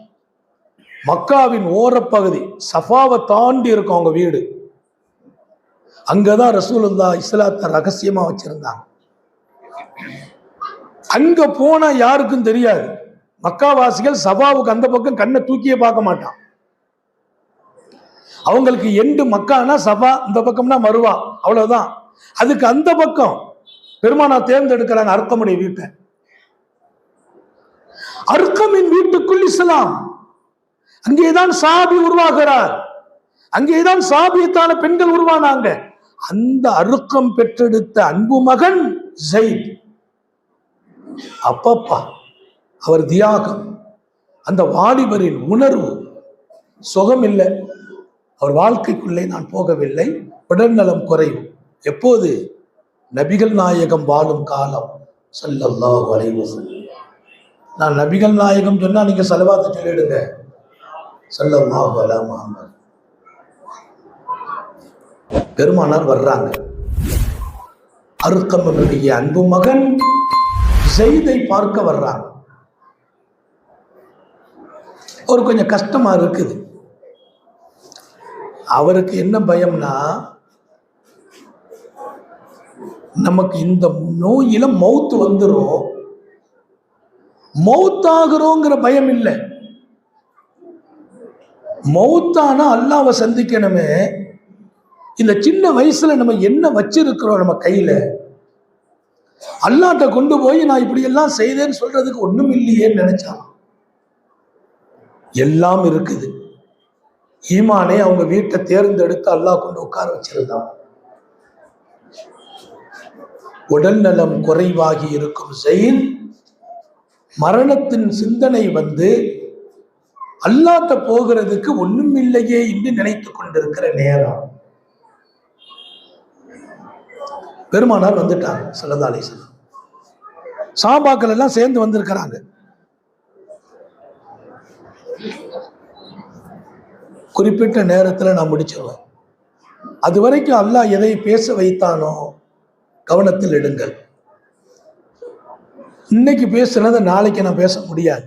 மக்காவின் ஓரப்பகுதி சஃபாவை தாண்டி இருக்கும் அவங்க வீடு. அங்கதான் ரசூலுல்லாஹ் இஸ்லாத்தை ரகசியமா வச்சிருந்தாங்க. அங்க போனா யாருக்கும் தெரியாது. மக்காவாசிகள் சஃபாவுக்கு அந்த பக்கம் கண்ணை தூக்கியே பார்க்க மாட்டான். அவங்களுக்கு எண்டு மக்கானா சஃபா, இந்த பக்கம்னா மருவா, அவ்வளவுதான். அதுக்கு அந்த பக்கம் பெருமானா தேர்ந்தெடுக்கிறாங்க அர்கமுடைய வீட்டை. அர்கமின் வீட்டுக்குள் இஸ்லாம். அங்கேதான் சாபி உருவாகிறார். அங்கேதான் சாபியத்தான பெண்கள் உருவானாங்க. அந்த அர்கம் பெற்றெடுத்த அன்பு மகன் ஸைத். அப்பப்பா, அவர் தியாகம், அந்த வாலிபரின் உணர்வு, சுகம் இல்லை. அவர் வாழ்க்கைக்குள்ளே நான் போகவில்லை. உடல்நலம் குறைவு. எப்போது? நபிகள் நாயகம் வாழும் காலம். ஸல்லல்லாஹு அலைஹி வஸல்லம். நான் நபிகள் நாயகம் சொன்னா நீங்க ஸலவாத் சொல்லிடுங்க. ஸல்லல்லாஹு அலா முஹம்மத். பெருமானார் வர்றாங்க. அர்கமுடைய அன்பு மகன் ஸைதை பார்க்க வர்றாங்க. ஒரு கொஞ்சம் கஷ்டமா இருக்குது. அவருக்கு என்ன பயம்னா, நமக்கு இந்த நோயில மௌத்து வந்துரும், மௌத்தாகிறோங்கிற பயம் இல்லை. மௌத்தானா அல்லாஹ்வை சந்திக்கணுமே. இந்த சின்ன வயசுல நம்ம என்ன வச்சிருக்கிறோம் நம்ம கையில, அல்லாஹ்ட்ட கொண்டு போய் நான் இப்படி எல்லாம் செய்தேன்னு சொல்றதுக்கு ஒண்ணும் இல்லையேன்னு நினைச்சான். எல்லாம் இருக்குது. ஈமானே அவங்க வீட்டை தேர்ந்தெடுத்து அல்லாஹ் கொண்டு உட்கார வச்சிருந்தான். உடல் நலம் குறைவாகி இருக்கும் ஸைத் மரணத்தின் சிந்தனை வந்து அல்லாஹ்ட்ட போகிறதுக்கு ஒண்ணும் இல்லையே என்று நினைத்து கொண்டிருக்கிற நேரம் பெருமானார் வந்துட்டாங்க. ஸல்லல்லாஹு அலைஹி வஸல்லம். சஹாபாக்கள் எல்லாம் சேர்ந்து வந்திருக்கிறாங்க. குறிப்பிட்ட நேரத்தில் நான் முடிச்சிருவேன். அது வரைக்கும் அல்லாஹ் எதை பேச வைத்தானோ கவனத்தில் எடுங்கள். இன்னைக்கு பேசுனதை நாளைக்கு நான் பேச முடியாது.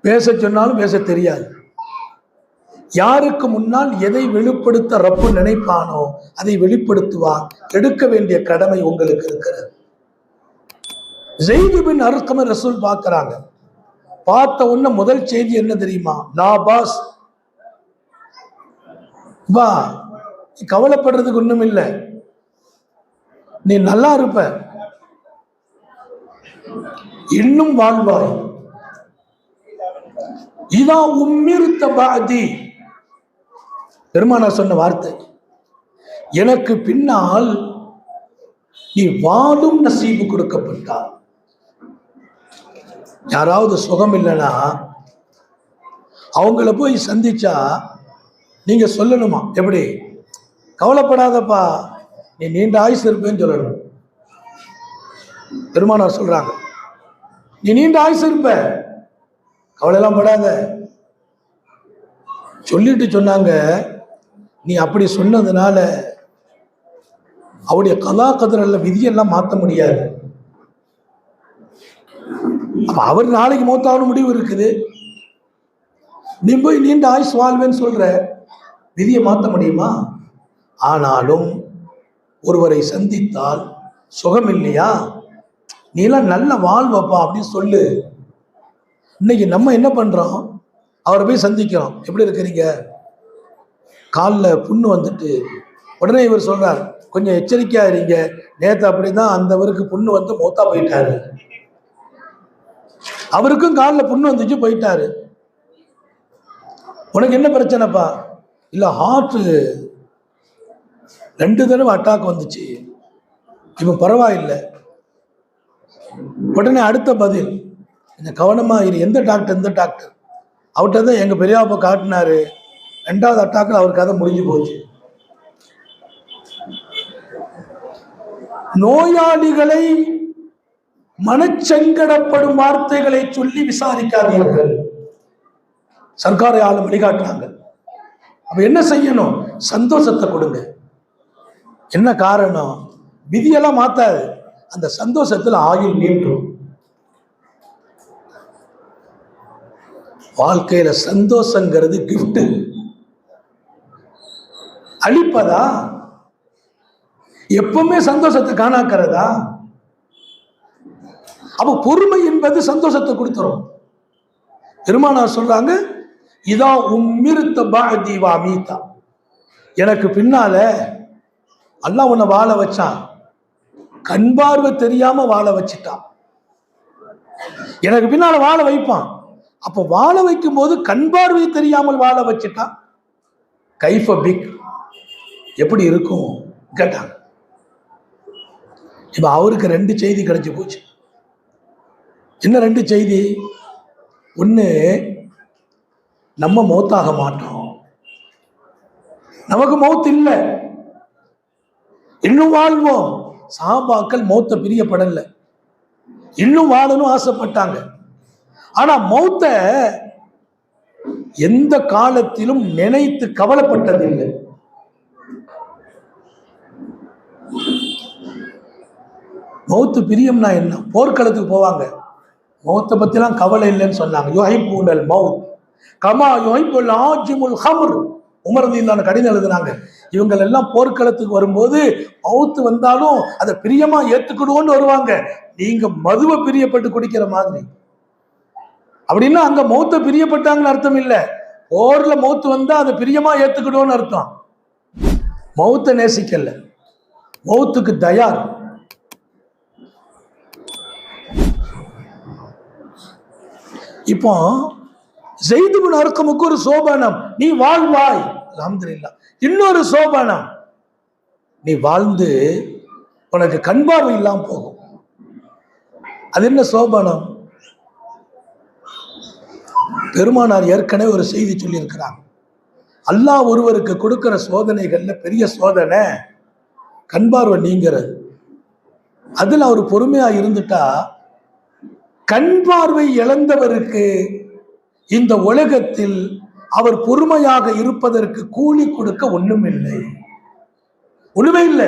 பேச சொன்னாலும் பேச தெரியாது. யாருக்கு முன்னால் எதை வெளிப்படுத்த ரப்பு நினைப்பானோ அதை வெளிப்படுத்துவான். எடுக்க வேண்டிய கடமை உங்களுக்கு இருக்கிறது. ஸைத் பின் அர்கம் ரசூல் பார்க்கிறாங்க. பார்த்த உடனே முதல் செய்தி என்ன தெரியுமா? லா பாஸ், வா, கவலைப்படுறதுக்கு ஒண்ணும் இல்லை, நீ நல்லா இருப்ப, இன்னும் வாழ்வாய். இதா உம்மிர்த பஅதி, பெருமானார் சொன்ன வார்த்தை, எனக்கு பின்னால் நீ வாழும் நசீபு கொடுக்கப்பட்டார். யாராவது சுகம் இல்லைன்னா அவங்கள போய் சந்திச்சா நீங்க சொல்லணுமா? எப்படி? கவலைப்படாதப்பா, நீ நீண்ட ஆயுசு இருப்பேன்னு சொல்லணும். பெருமானார் சொல்றாங்க, நீ நீண்ட ஆயுசு இருப்ப, கவலையெல்லாம் படாத, சொல்லிட்டு சொன்னாங்க, நீ அப்படி சொன்னதுனால அவருடைய கலா கதிரல்ல விதியெல்லாம் மாற்ற முடியாது. அப்ப அவர் நாளைக்கு மௌத்தாகணும் முடிவு இருக்குது. நீ போய் நீண்ட ஆயுஸ் வாழ்வேன்னு சொல்ற, விதியை மாற்ற முடியுமா? ஆனாலும் ஒருவரை சந்தித்தால் சுகம் இல்லையா, நீலாம் நல்ல வாழ்வப்பா அப்படின்னு சொல்லு. இன்னைக்கு நம்ம என்ன பண்றோம், அவரை போய் சந்திக்கிறோம், எப்படி இருக்கிறீங்க, காலில் புண்ணு வந்துட்டு, உடனே இவர் சொல்றார் கொஞ்சம் எச்சரிக்கையா இருங்க, நேற்று அப்படிதான் அந்தவருக்கு புண்ணு வந்து மௌத்தா போயிட்டாரு, அவருக்கும் காலில் புண்ணு வந்துச்சு போயிட்டாரு, உனக்கு என்ன பிரச்சனைப்பா? இல்ல ஹார்ட் 2 தடவை அட்டாக் வந்துச்சு, இவன் பரவாயில்லை. உடனே அடுத்த பதில், கொஞ்சம் கவனமா இரு. எந்த டாக்டர்? அவர்கிட்ட தான் எங்க பெரியாப்பா காட்டினாரு, 2வது அட்டாக்கில் அவர் கதை முடிஞ்சு போச்சு. நோயாளிகளை மனச்சங்கடப்படும் வார்த்தைகளை சொல்லி விசாரிக்காதீர்கள். சர்க்காரை ஆளும் வழிகாட்டுறாங்க. அப்ப என்ன செய்யணும்? சந்தோஷத்தை கொடுங்க. என்ன காரணம்? விதியெல்லாம் மாத்தாது, அந்த சந்தோஷத்துல ஆயுள் நீண்டும். வாழ்க்கையில சந்தோஷங்கிறது கிஃப்ட். அளிப்பதா? எப்பவுமே சந்தோஷத்தை காணாக்கிறதா? அப்ப பொறுமை என்பது சந்தோஷத்தை கொடுத்துரும். பெருமானார் சொல்றாங்க, இதா உம்மிருத்த பாதி வா மீதா, எனக்கு பின்னால அல்லாஹ் உன்னை வாழ வச்சான், கண் பார்வை தெரியாம வாழ வச்சுட்டான், எனக்கு பின்னால வாழ வைப்பான். அப்ப வாழ வைக்கும் போது கண் பார்வை தெரியாமல் வாழ வச்சுட்டான், கைஃப பிக், எப்படி இருக்கும் கேட்டாங்க. இப்ப அவருக்கு 2 செய்தி கிடைச்சு போச்சு. என்ன 2 செய்தி? ஒண்ணு, நம்ம மௌத்தாக மாட்டோம், நமக்கு மௌத் இல்லை, இன்னும் வாழ்வோம். சஹாபாக்கள் மௌத்த பிரியப்படல, இன்னும் வாழணும் ஆசைப்பட்டாங்க. ஆனா மௌத்த எந்த காலத்திலும் நினைத்து கவலைப்பட்டதில்லை. மௌத்து பிரியம்னா என்ன? போர்க்களத்துக்கு போவாங்க, மௌத்தை பத்திலாம் கவலை இல்லைன்னு சொன்னாங்க. யுஹிப்புனல் மௌத் கமா யுஹிப்புல் ஆஜிமுல் ஹம்ர். உமர் ரலியல்லாஹு கடிதம் எழுதுனாங்க, இவங்க எல்லாம் போர்க்களத்துக்கு வரும்போது மௌத்து வந்தாலும் அதை பிரியமா ஏத்துக்கிடுவோன்னு வருவாங்க, நீங்க மதுவை பிரியப்பட்டு குடிக்கிற மாதிரி. அப்படின்னா அங்க மௌத்த பிரியப்பட்டாங்கன்னு அர்த்தம் இல்ல, போர்ல மௌத்து வந்தா அதை பிரியமா ஏத்துக்கிடுவோன்னு அர்த்தம். மௌத்த நேசிக்கல, மௌத்துக்கு தயார். இப்போ ஸைத் இப்னு அர்கமுக்கு ஒரு சோபனம், நீ வாழ்வாய், அல்ஹம்துலில்லாஹ். இன்னொரு சோபனம், நீ வாழ்ந்து உனக்கு கண் பார்வை இல்லாம போகும். அது என்ன சோபனம்? பெருமானார் ஏற்கனவே ஒரு செய்தி சொல்லி இருக்கிறாங்க, அல்லாஹ் ஒருவருக்கு கொடுக்கிற சோதனைகள்ல பெரிய சோதனை கண் பார்வை நீங்கிறது. அதுல அவர் பொறுமையா இருந்துட்டா, கண் பார்வை இழந்தவருக்கு இந்த உலகத்தில் அவர் பொறுமையாக இருப்பதற்கு கூலி கொடுக்க ஒண்ணும் இல்லை, ஒண்ணுமே இல்லை.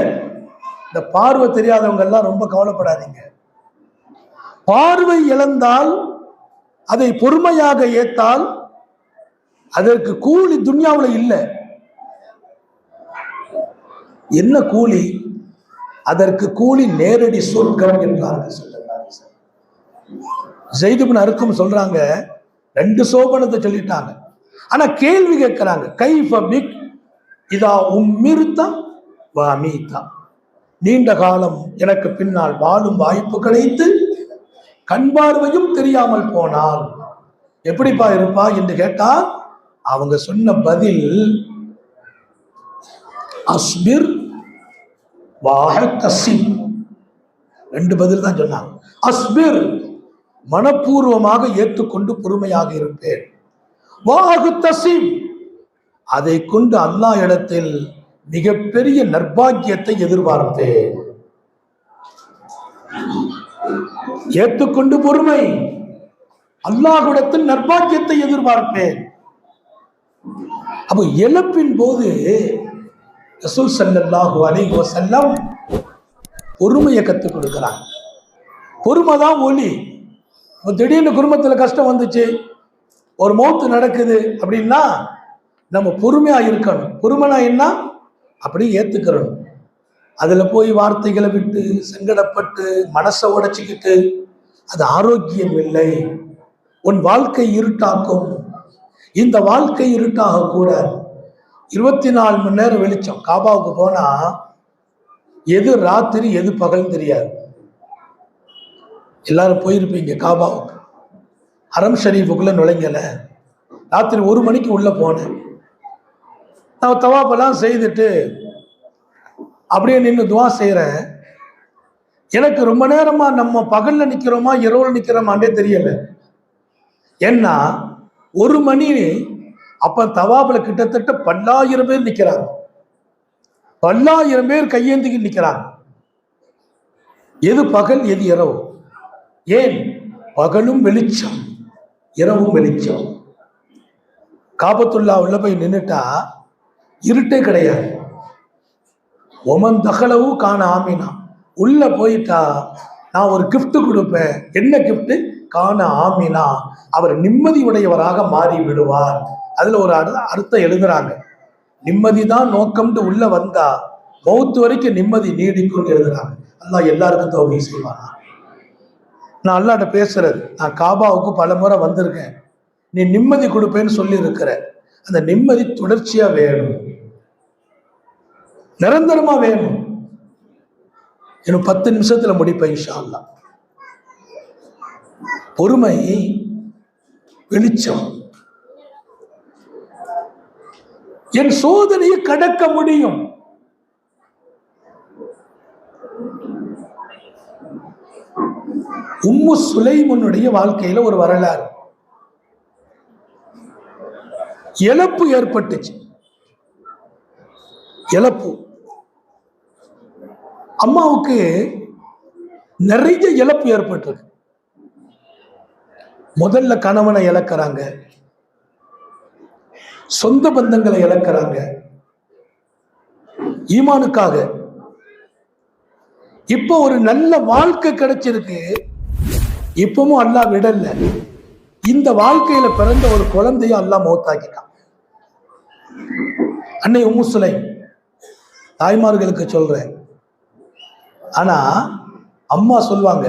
இந்த பார்வை தெரியாதவங்க எல்லாம் ரொம்ப கவலைப்படாதீங்க. பார்வை இழந்தால் அதை பொறுமையாக ஏத்தால் அதற்கு கூலி துன்யாவுல இல்லை. என்ன கூலி? அதற்கு கூலி நேரடி சொர்க்கம் என்றார்கள். ஸைத் இப்னு அர்கம் சொல்றாங்க, 2 சோபனத்தை சொல்லிட்டாங்க. ஆனா கேள்வி கேட்கிறாங்க, கைஃப பிக் இதா உம்மிர்தா வ அமீதா, நீண்ட காலம் எனக்கு பின்னால் வாழும் வாய்ப்பு கிடைத்து கண் பார்வையும் தெரியாமல் போனால் எப்படிப்பா இருப்பா என்று கேட்டா, அவங்க சொன்ன பதில் அஸ்பிர் வாஹ்தஸிப். 2 பதில் தான் சொன்னாங்க. அஸ்பிர், மனப்பூர்வமாக ஏற்றுக்கொண்டு பொறுமையாக இருப்பேன். வாஹ்தஸிப், அதை கொண்டு அல்லாஹ் இடத்தில் மிகப்பெரிய நற்பாக்கியத்தை எதிர்பார்ப்பேன். ஏற்றுக்கொண்டு பொறுமை, அல்லாஹ்விடத்தில் நற்பாக்கியத்தை எதிர்பார்ப்பேன். அப்போ இழப்பின் போது ரசூல் ஸல்லல்லாஹு அலைஹி வஸல்லம் பொறுமையை கற்றுக் கொடுக்குறாங்க. பொறுமை தான் ஒளி. திடீர்னு குடும்பத்தில் கஷ்டம் வந்துச்சு, ஒரு மௌத்து நடக்குது அப்படின்னா நம்ம பொறுமையா இருக்கணும். பொறுமைனா என்ன? அப்படி ஏத்துக்கிறணும். அதுல போய் வார்த்தைகளை விட்டு சங்கடப்பட்டு மனசை உடைச்சிக்கிட்டு அது ஆரோக்கியம் இல்லை. உன் வாழ்க்கை இருட்டாக்கும். இந்த வாழ்க்கை இருட்டாக கூடாது. 24 மணி நேரம் வெளிச்சம். காபாவுக்கு போனா எது ராத்திரி எது பகல் தெரியாது. எல்லாரும் போயிருப்பீங்க காபாவுக்கு. ஹரம் ஷரீஃபுக்குள்ள நுழைங்கல. ராத்திரி 1 மணிக்கு உள்ள போனேன். நான் தவாப்பெல்லாம் செய்துட்டு அப்படியே நின்று துவா செய்கிறேன். எனக்கு ரொம்ப நேரமா நம்ம பகல்ல நிக்கிறோமா இரவுல நிக்கிறோமாண்டே தெரியல. ஏன்னா 1 மணி அப்ப தவாப்புல கிட்டத்தட்ட 10,000 பேர் நிக்கிறாங்க. 10,000 பேர் கையேந்திக்கு நிக்கிறாங்க. எது பகல் எது இரவு? ஏன்? பகலும் வெளிச்சம், இரவும் வெளிச்சம். காபத்துல்லா உள்ள போய் நின்றுட்டா இருட்டே கிடையாது. ஒமன் தகலவு காண ஆமினா. உள்ள போயிட்டா நான் ஒரு கிஃப்ட் கொடுப்பேன். என்ன கிஃப்ட்? காண ஆமினா, அவர் நிம்மதி உடையவராக மாறி விடுவார். அதுல ஒரு அர்த்தம் எழுதுறாங்க. நிம்மதி தான் நோக்கம்னு உள்ள வந்தா மௌத்து வரைக்கும் நிம்மதி நீடிக்கும் எழுதுறாங்க. அல்லாஹ் எல்லாருக்கும் தௌஃபீக் செய்வானா. நான் அல்லாஹ்ட்ட பேசுறது, நான் காபாவுக்கு பல முறை வந்திருக்கேன். நீ நிம்மதி கொடுப்பேன்னு சொல்லி இருக்கிற அந்த நிம்மதி தொடர்ச்சியா வேணும், நிரந்தரமா வேணும். இன்னும் 10 நிமிஷத்துல முடிப்பேன் இன்ஷா அல்லாஹ். பொறுமை வெளிச்சம். என் சோதனையை கடக்க முடியும். உம்மு சுலைமனுடைய வாழ்க்கையில ஒரு வரலாறு. இழப்பு ஏற்பட்டுச்சு. இழப்பு. அம்மாவுக்கு நிறைய இழப்பு ஏற்பட்டிருக்கு. முதல்ல கணவனை இழக்கிறாங்க, சொந்த பந்தங்களை இழக்கிறாங்க ஈமானுக்காக. இப்போ ஒரு நல்ல வாழ்க்கை கிடைச்சிருக்கு. இப்பவும் அல்லாஹ் விடல. இந்த வாழ்க்கையில பிறந்த ஒரு குழந்தைய அல்லாஹ் மௌத்தாக்கிட்டான். அன்னை உம்மு சுலைம். தாய்மார்களுக்கு சொல்றேன். ஆனா அம்மா சொல்வாங்க,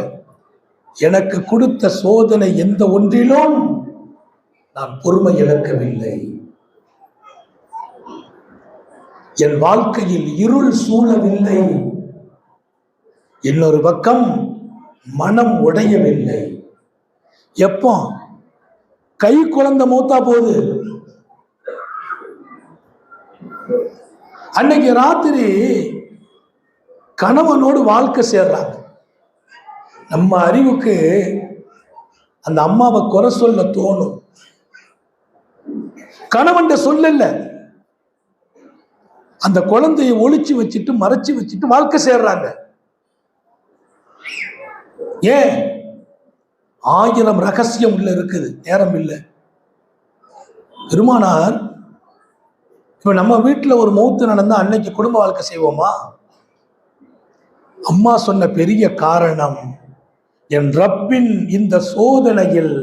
எனக்கு கொடுத்த சோதனை எந்த ஒன்றிலும் நான் பொறுமை இழக்கவில்லை. என் வாழ்க்கையில் இருள் சூழவில்லை. இன்னொரு பக்கம் மனம் உடையவில்லை. எப்போ கை குழந்தை மௌத்தா போகுது, அன்னைக்கு ராத்திரி கணவனோடு வாழ்க்கை சேர்றாங்க. நம்ம அறிவுக்கு அந்த அம்மாவை குறை சொல்ல தோணும். கணவன் சொல்லல, அந்த குழந்தையை ஒளிச்சு வச்சுட்டு மறைச்சு வச்சுட்டு வாழ்க்கை சேர்றாங்க. ஏன்? 1000 ரகசியம் உள்ள இருக்குது. நேரம் இல்லை. பெருமானார், இப்ப நம்ம வீட்டுல ஒரு மௌத்து நடந்தா அன்னைக்கு குடும்ப வாழ்க்கை செய்வோமா? அம்மா சொன்ன பெரிய காரணம், என் ரப்பின் இந்த சோதனையில்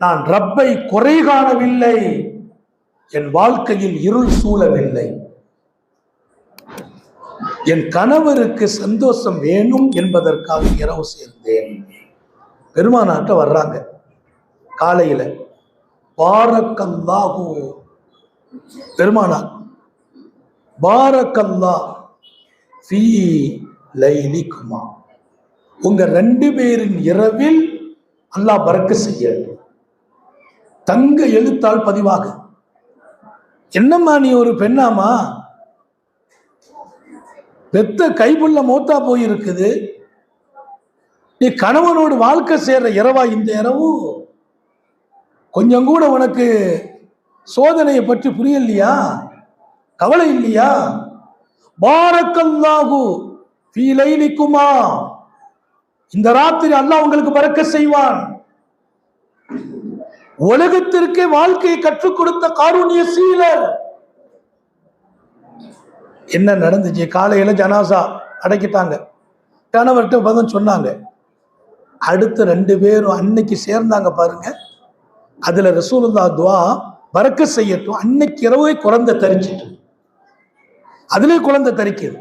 நான் ரப்பை குறை காணவில்லை, என் வாழ்க்கையில் இருள் சூழவில்லை. என் கணவருக்கு சந்தோஷம் வேணும் என்பதற்காக இரவு சேர்ந்தேன். பெருமானாட்ட வர்றாங்க காலையில. பாரக்கல்லாஹு, பெருமானார் பாரக்கல்லாஹ் ஃபீ லைலிக்குமா, உங்க 2 பேரின் இரவில் அல்லாஹ் பரக்கத் செய்யட்டும். தங்க எழுத்தால் பதிவாக. என்னம்மா நீ ஒரு பெண்ணாமா? பெத்த கைப்புள்ள மௌத்தா போயிருக்குது, நீ கணவனோடு வாழ்க்கை சேர்ற இரவா இந்த இரவு? கொஞ்சம் கூட உனக்கு சோதனையை பற்றி புரியலையா? கவலை இல்லையா? பாரக்கல்லாஹு ஃபீ லைலிக்குமா, இந்த ராத்திரி அல்லாஹ் உங்களுக்கு பரக்கத் செய்வான். உலகத்திற்கே வாழ்க்கையை கற்றுக் கொடுத்த காருண்ய சீலர். என்ன நடந்துச்சு? காலையில ஜனாசா அடக்கிட்டாங்க. கணவர்கிட்ட பதில் சொன்னாங்க. அடுத்த 2 பேரும் அன்னைக்கு சேர்ந்தாங்க பாருங்க. அதுல ரசூலுல்லாஹ் துஆ பரக்கத் செய்யட்டும். அன்னைக்கு இரவே குழந்தை தரிச்சிட்டு, அதுல குழந்தை தரிக்குது.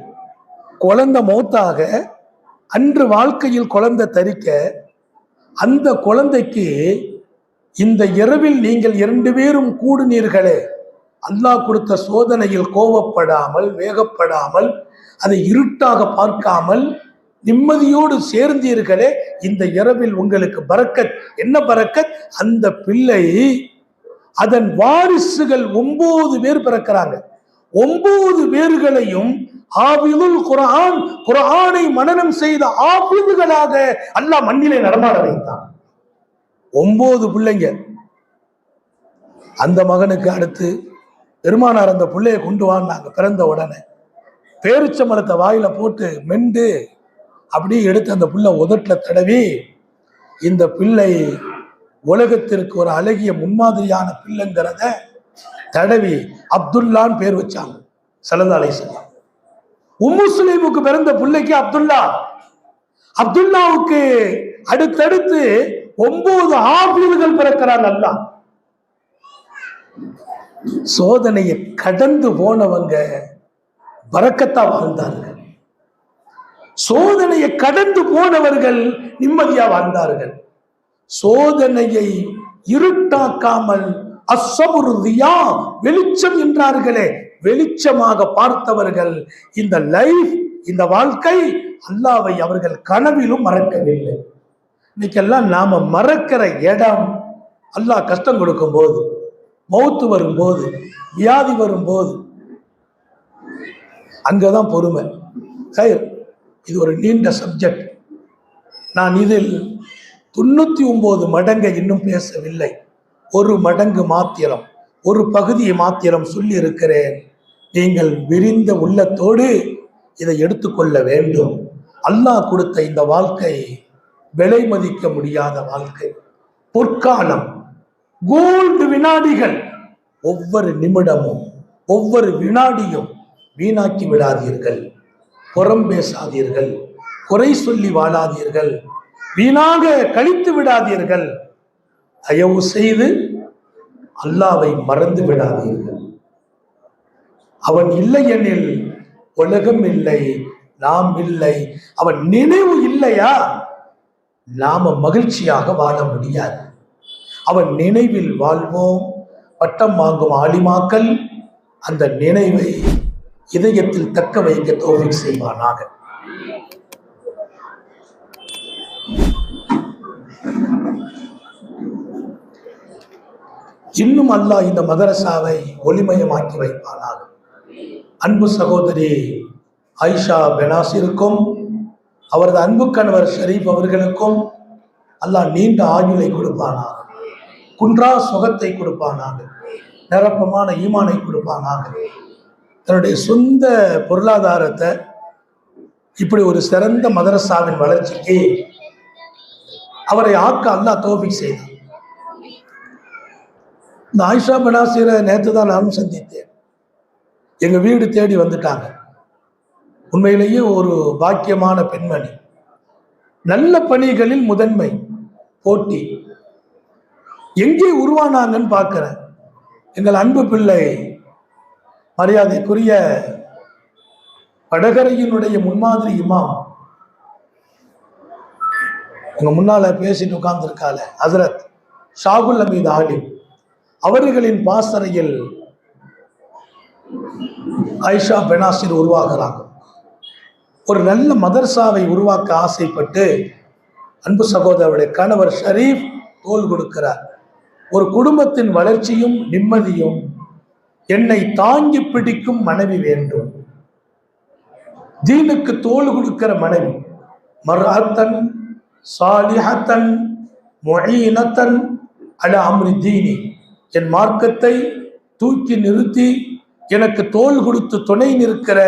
குழந்தை மௌத்தாக அன்று வாழ்க்கையில் குழந்தை தரிக்க, அந்த குழந்தைக்கு இந்த இரவில் நீங்கள் 2 பேரும் கூடுனீர்களே, அல்லாஹ் கொடுத்த சோதனையில் கோபப்படாமல் வேகப்படாமல் அதை இருட்டாக பார்க்காமல் நிம்மதியோடு சேர்ந்தீர்களே, இந்த இரவில் உங்களுக்கு பரக்கத். என்ன பரக்கத்? அந்த பிள்ளை, அதன் வாரிசுகள் 9 பேர் பிறக்கிறாங்க. 9 பேர்களையும் ஹாஃபிதுல் குர்ஆன், குர்ஆனை மனனம் செய்த ஹாஃபிதுகளாக அல்லாஹ் மண்ணிலே நடமாட வைத்தான். 9 பிள்ளைங்க. அந்த மகனுக்கு அடுத்து பெருமானார் அந்த பிள்ளையை கொண்டு வாங்க. பிறந்த உடனே பேரிச்சம்பழத்தை வாயில போட்டு மெண்டு அப்படியே எடுத்து அந்த பிள்ளை உதட்டுல தடவி, இந்த பிள்ளை உலகத்திற்கு ஒரு அழகிய முன்மாதிரியான பிள்ளைங்கிறத தடவி அப்துல்லான்னு பேர் வச்சாங்க ஸல்லல்லாஹு அலைஹி வஸல்லம். உம்மு சுலைமுக்கு பிறந்த பிள்ளைக்கு அப்துல்லா. அப்துல்லாவுக்கு அடுத்தடுத்து 9 ஆபிர்கள் பிறக்கிறாங்க. அல்லாஹ் சோதனையை கடந்து போனவங்க பரக்கத்தா வாழ்ந்தார்கள். சோதனையை கடந்து போனவர்கள் நிம்மதியா வாழ்ந்தார்கள். சோதனையை இருட்டாக்காமல் அஸ்ஸபுரு தியா, வெளிச்சம் என்றார்களே, வெளிச்சமாக பார்த்தவர்கள் இந்த லைஃப், இந்த வாழ்க்கை, அல்லாஹ்வை அவர்கள் கனவிலும் மறக்கவில்லை. இன்னைக்கெல்லாம் நாம மறக்கிற இடம், அல்லாஹ் கஷ்டம் கொடுக்கும் போது, மௌத்து வரும்போது, வியாதி வரும்போது, அங்கதான் பொறுமை. இது ஒரு நீண்ட சப்ஜெக்ட். நான் இதில் 99 மடங்கை இன்னும் பேசவில்லை. 1 மடங்கு மாத்திரம், ஒரு பகுதியை மாத்திரம் சொல்லி இருக்கிறேன். நீங்கள் விரிந்த உள்ளத்தோடு இதை எடுத்துக்கொள்ள வேண்டும். அல்லாஹ் கொடுத்த இந்த வாழ்க்கை விலை மதிக்க முடியாத வாழ்க்கை, பொற்காலம், கோல்டு வினாடிகள். ஒவ்வொரு நிமிடமும் ஒவ்வொரு வினாடியும் வீணாக்கி விடாதீர்கள். புறம் பேசாதீர்கள், குறை சொல்லி வாழாதீர்கள், வீணாக கழித்து விடாதீர்கள். தயவு செய்து அல்லாஹ்வை மறந்து விடாதீர்கள். அவன் இல்லை எனில் உலகம் இல்லை, நாம் இல்லை. அவன் நினைவு இல்லையா, நாம மகிழ்ச்சியாக வாழ முடியாது. அவன் நினைவில் வாழ்வோம். பட்டம் வாங்கும் ஆலிமாக்கள் அந்த நினைவை இதயத்தில் தக்க வைக்க தௌஃபீக் செய்வானாக. இன்னும் அல்லாஹ் இந்த மதரசாவை ஒளிமயமாக்கி வைப்பானாக. அன்பு சகோதரி ஆயிஷா பெனாசிருக்கும் அவரது அன்பு கணவர் ஷரீப் அவர்களுக்கும் அல்லாஹ் நீண்ட ஆயுளை கொடுப்பானாக, குன்றா சுகத்தை கொடுப்பானாக, நிரப்பமான ஈமானை கொடுப்பானாக. தன்னுடைய சொந்த பொருளாதாரத்தை இப்படி ஒரு சிறந்த மதரசாவின் வளர்ச்சிக்கு அவரை ஆக்க அல்லாஹ் தௌஃபீக் செய்தார். இந்த ஆயிஷா பெனாசிரை நேற்று தான் நானும் சந்தித்தேன். எங்க வீடு தேடி வந்துட்டாங்க. உண்மையிலேயே ஒரு பாக்கியமான பெண்மணி. நல்ல பணிகளில் முதன்மை, போட்டி. எங்கே உருவானாங்கன்னு பார்க்கிறேன். எங்கள் அன்பு பிள்ளை மரியாதைக்குரிய வடகரையினுடைய முன்மாதிரி இமாம், எங்க முன்னால பேசிட்டு உட்கார்ந்துருக்கால ஹசரத் ஷாகுல் அமீது ஆலிம் அவர்களின் பாசறையில் ஆயிஷா பெனாசிர் உருவாகிறாங்க. ஒரு நல்ல மதரசாவை உருவாக்க ஆசைப்பட்டு அன்பு சகோதரருடைய கணவர் ஷரீப் தோள் கொடுக்கிறார். ஒரு குடும்பத்தின் வளர்ச்சியும் நிம்மதியும் என்னை தாங்கி பிடிக்கும் மனைவி வேண்டும். தீனுக்கு தோள் கொடுக்கிற மனைவி, மர்அத்தன் சாலிஹத்தன் முஈனத்தன் அலா அம்ரி தீனி, என் மார்க்கத்தை தூக்கி நிறுத்தி எனக்கு தோள் கொடுத்து துணை நிற்கிற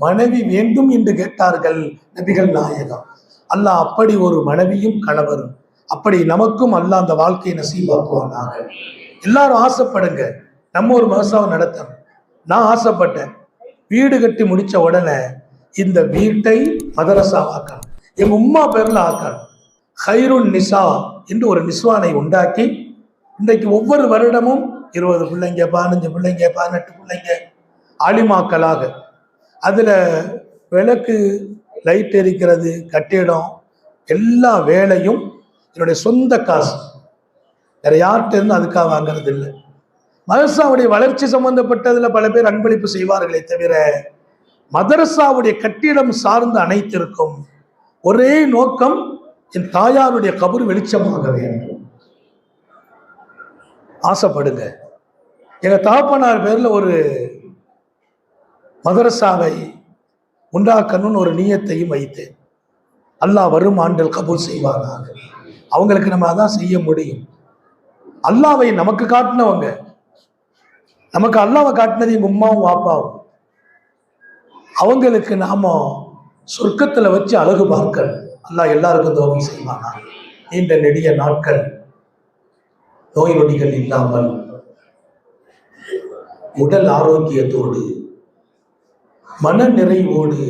மனைவி வேண்டும் என்று கேட்டார்கள் நபிகள் நாயகம். அல்லாஹ் அப்படி ஒரு மனைவியும் கணவரும் அப்படி நமக்கும் அல்லாஹ் அந்த வாழ்க்கையை நசீபாக்குவானாக. எல்லாரும் ஆசைப்படுங்க, நம்ம ஒரு மதரசாவை நடத்தணும். நான் ஆசைப்பட்டேன், வீடு கட்டி முடிச்ச உடனே இந்த வீட்டை மதரசாவாக்கணும், எங்க உம்மா பேர்ல ஆக்கணும். ஹைருன் நிசா என்று ஒரு நிஸ்வானை உண்டாக்கி இன்றைக்கு ஒவ்வொரு வருடமும் 20 பிள்ளைங்க, 15 பிள்ளைங்க, 18 பிள்ளைங்க ஆலிமாக்களாக, அதுல விளக்கு, லைட் எரிக்கிறது, கட்டிடம், எல்லா வேலையும் என்னுடைய சொந்த காசு, வேற யார்கிட்ட இருந்து அதுக்காக வாங்கிறது இல்லை. மதரசாவுடைய வளர்ச்சி சம்பந்தப்பட்டதுல பல பேர் அன்பளிப்பு செய்வார்களே தவிர மதரசாவுடைய கட்டிடம் சார்ந்த அனைத்திற்கும் ஒரே நோக்கம், என் தாயாருடைய கபர் வெளிச்சமாக வேண்டும். ஆசைப்படுங்க. எங்க தாப்பனார் பேர்ல ஒரு மதரசாவை உண்டாக்கணும்னு ஒரு நியத்தையும் வைத்தேன். அல்லாஹ் வரும் ஆண்டில் கபூல் செய்வானாக. அவங்களுக்கு நம்ம அதான் செய்ய முடியும். அல்லாவை நமக்கு காட்டினவங்க, நமக்கு அல்லாவை காட்டினது எங்க உம்மாவும் வாப்பாவும். அவங்களுக்கு நாம சொர்க்கத்துல வச்சு அழகு பார்க்க அல்லாஹ் எல்லாருக்கும் தோல்வி செய்வானா. நீண்ட நெடிய நாட்கள், நோய் நொடிகள் இல்லாமல் உடல் ஆரோக்கியத்தோடு, மன நிறைவோடு,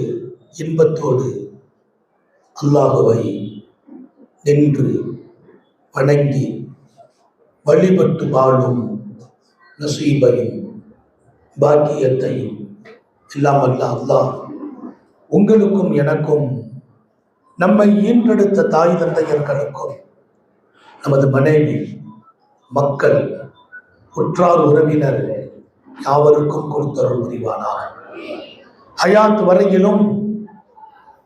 இன்பத்தோடு அல்லாஹுவை நின்று வணங்கி வழிபட்டு வாழும் நசீபையும் பாக்கியத்தையும் எல்லாம் அல்ல அல்லாஹ் உங்களுக்கும் எனக்கும், நம்மை ஈன்றெடுத்த தாய் தந்தையர்களுக்கும், நமது மனைவி, மக்கள், உற்றார் உறவினர் யாவருக்கும் கொடுத்தருள் புரிவானாக. ஹயாத் வரையிலும்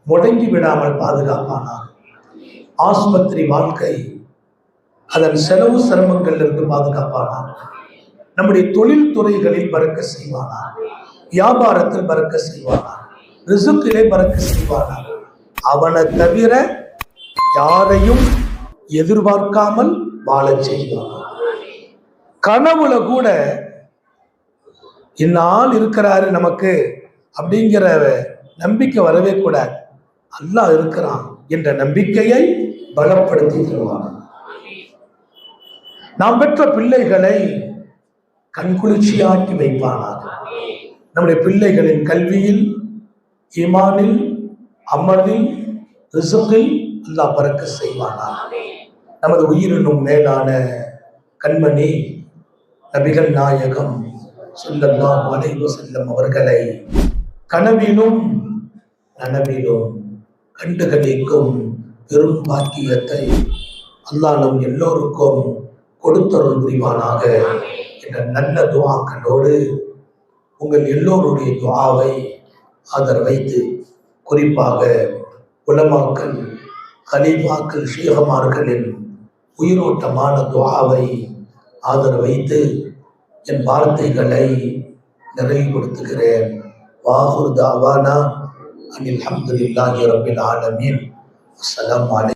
முடங்கி விடாமல் பாதுகாப்பானாக. ஆஸ்பத்திரி வாழ்க்கை, அதன் செலவு சிரமங்கள் இருந்து பாதுகாப்பானாக. நம்முடைய தொழில் துறைகளில் பறக்க செய்வானாக. வியாபாரத்தில் பறக்க செய்வானாக. ரிசுக்கிலே பறக்க செய்வானாக. அவனை தவிர யாரையும் எதிர்பார்க்காமல் வாழ செய்வானாக. கனவுல கூட இந்நாள் இருக்கிறாரு நமக்கு அப்படிங்கிற நம்பிக்கை வரவே கூடாது. அல்லாஹ் இருக்கிறான் என்ற நம்பிக்கையை பலப்படுத்தி தருவான். நாம் பெற்ற பிள்ளைகளை கண்குளிர்ச்சியாக்கி வைப்பானாக. நம்முடைய பிள்ளைகளின் கல்வியில், ஈமானில், அமலில், ரிசுக்கில் அல்லாஹ் பறக்க செய்வானாக. நமது உயிரினும் மேலான கண்மணி நபிகள் நாயகம் ஸல்லல்லாஹு அலைஹி வஸல்லம் அவர்களை கனவிலும் நனவிலும் கண்டுகளிக்கும் பெரும் பாக்கியத்தை அல்லாஹ் நம் எல்லோருக்கும் கொடுத்தருள் புரிவானாக என்ற நல்ல துஆக்களோடு உங்கள் எல்லோருடைய துஆவை ஆதரவைத்து, குறிப்பாக உலமாக்கள், கலீஃபாக்கள், ஷேகுமார்களின் உயிரோட்டமான துஆவை ஆதரவைத்து என் வார்த்தைகளை நிறைவுபடுத்துகிறேன். வாஹிரு தாவானா அனில் ஹம்துலில்லாஹி ரப்பில் ஆலமீன். அஸ்ஸலாமு அலைக்கும்.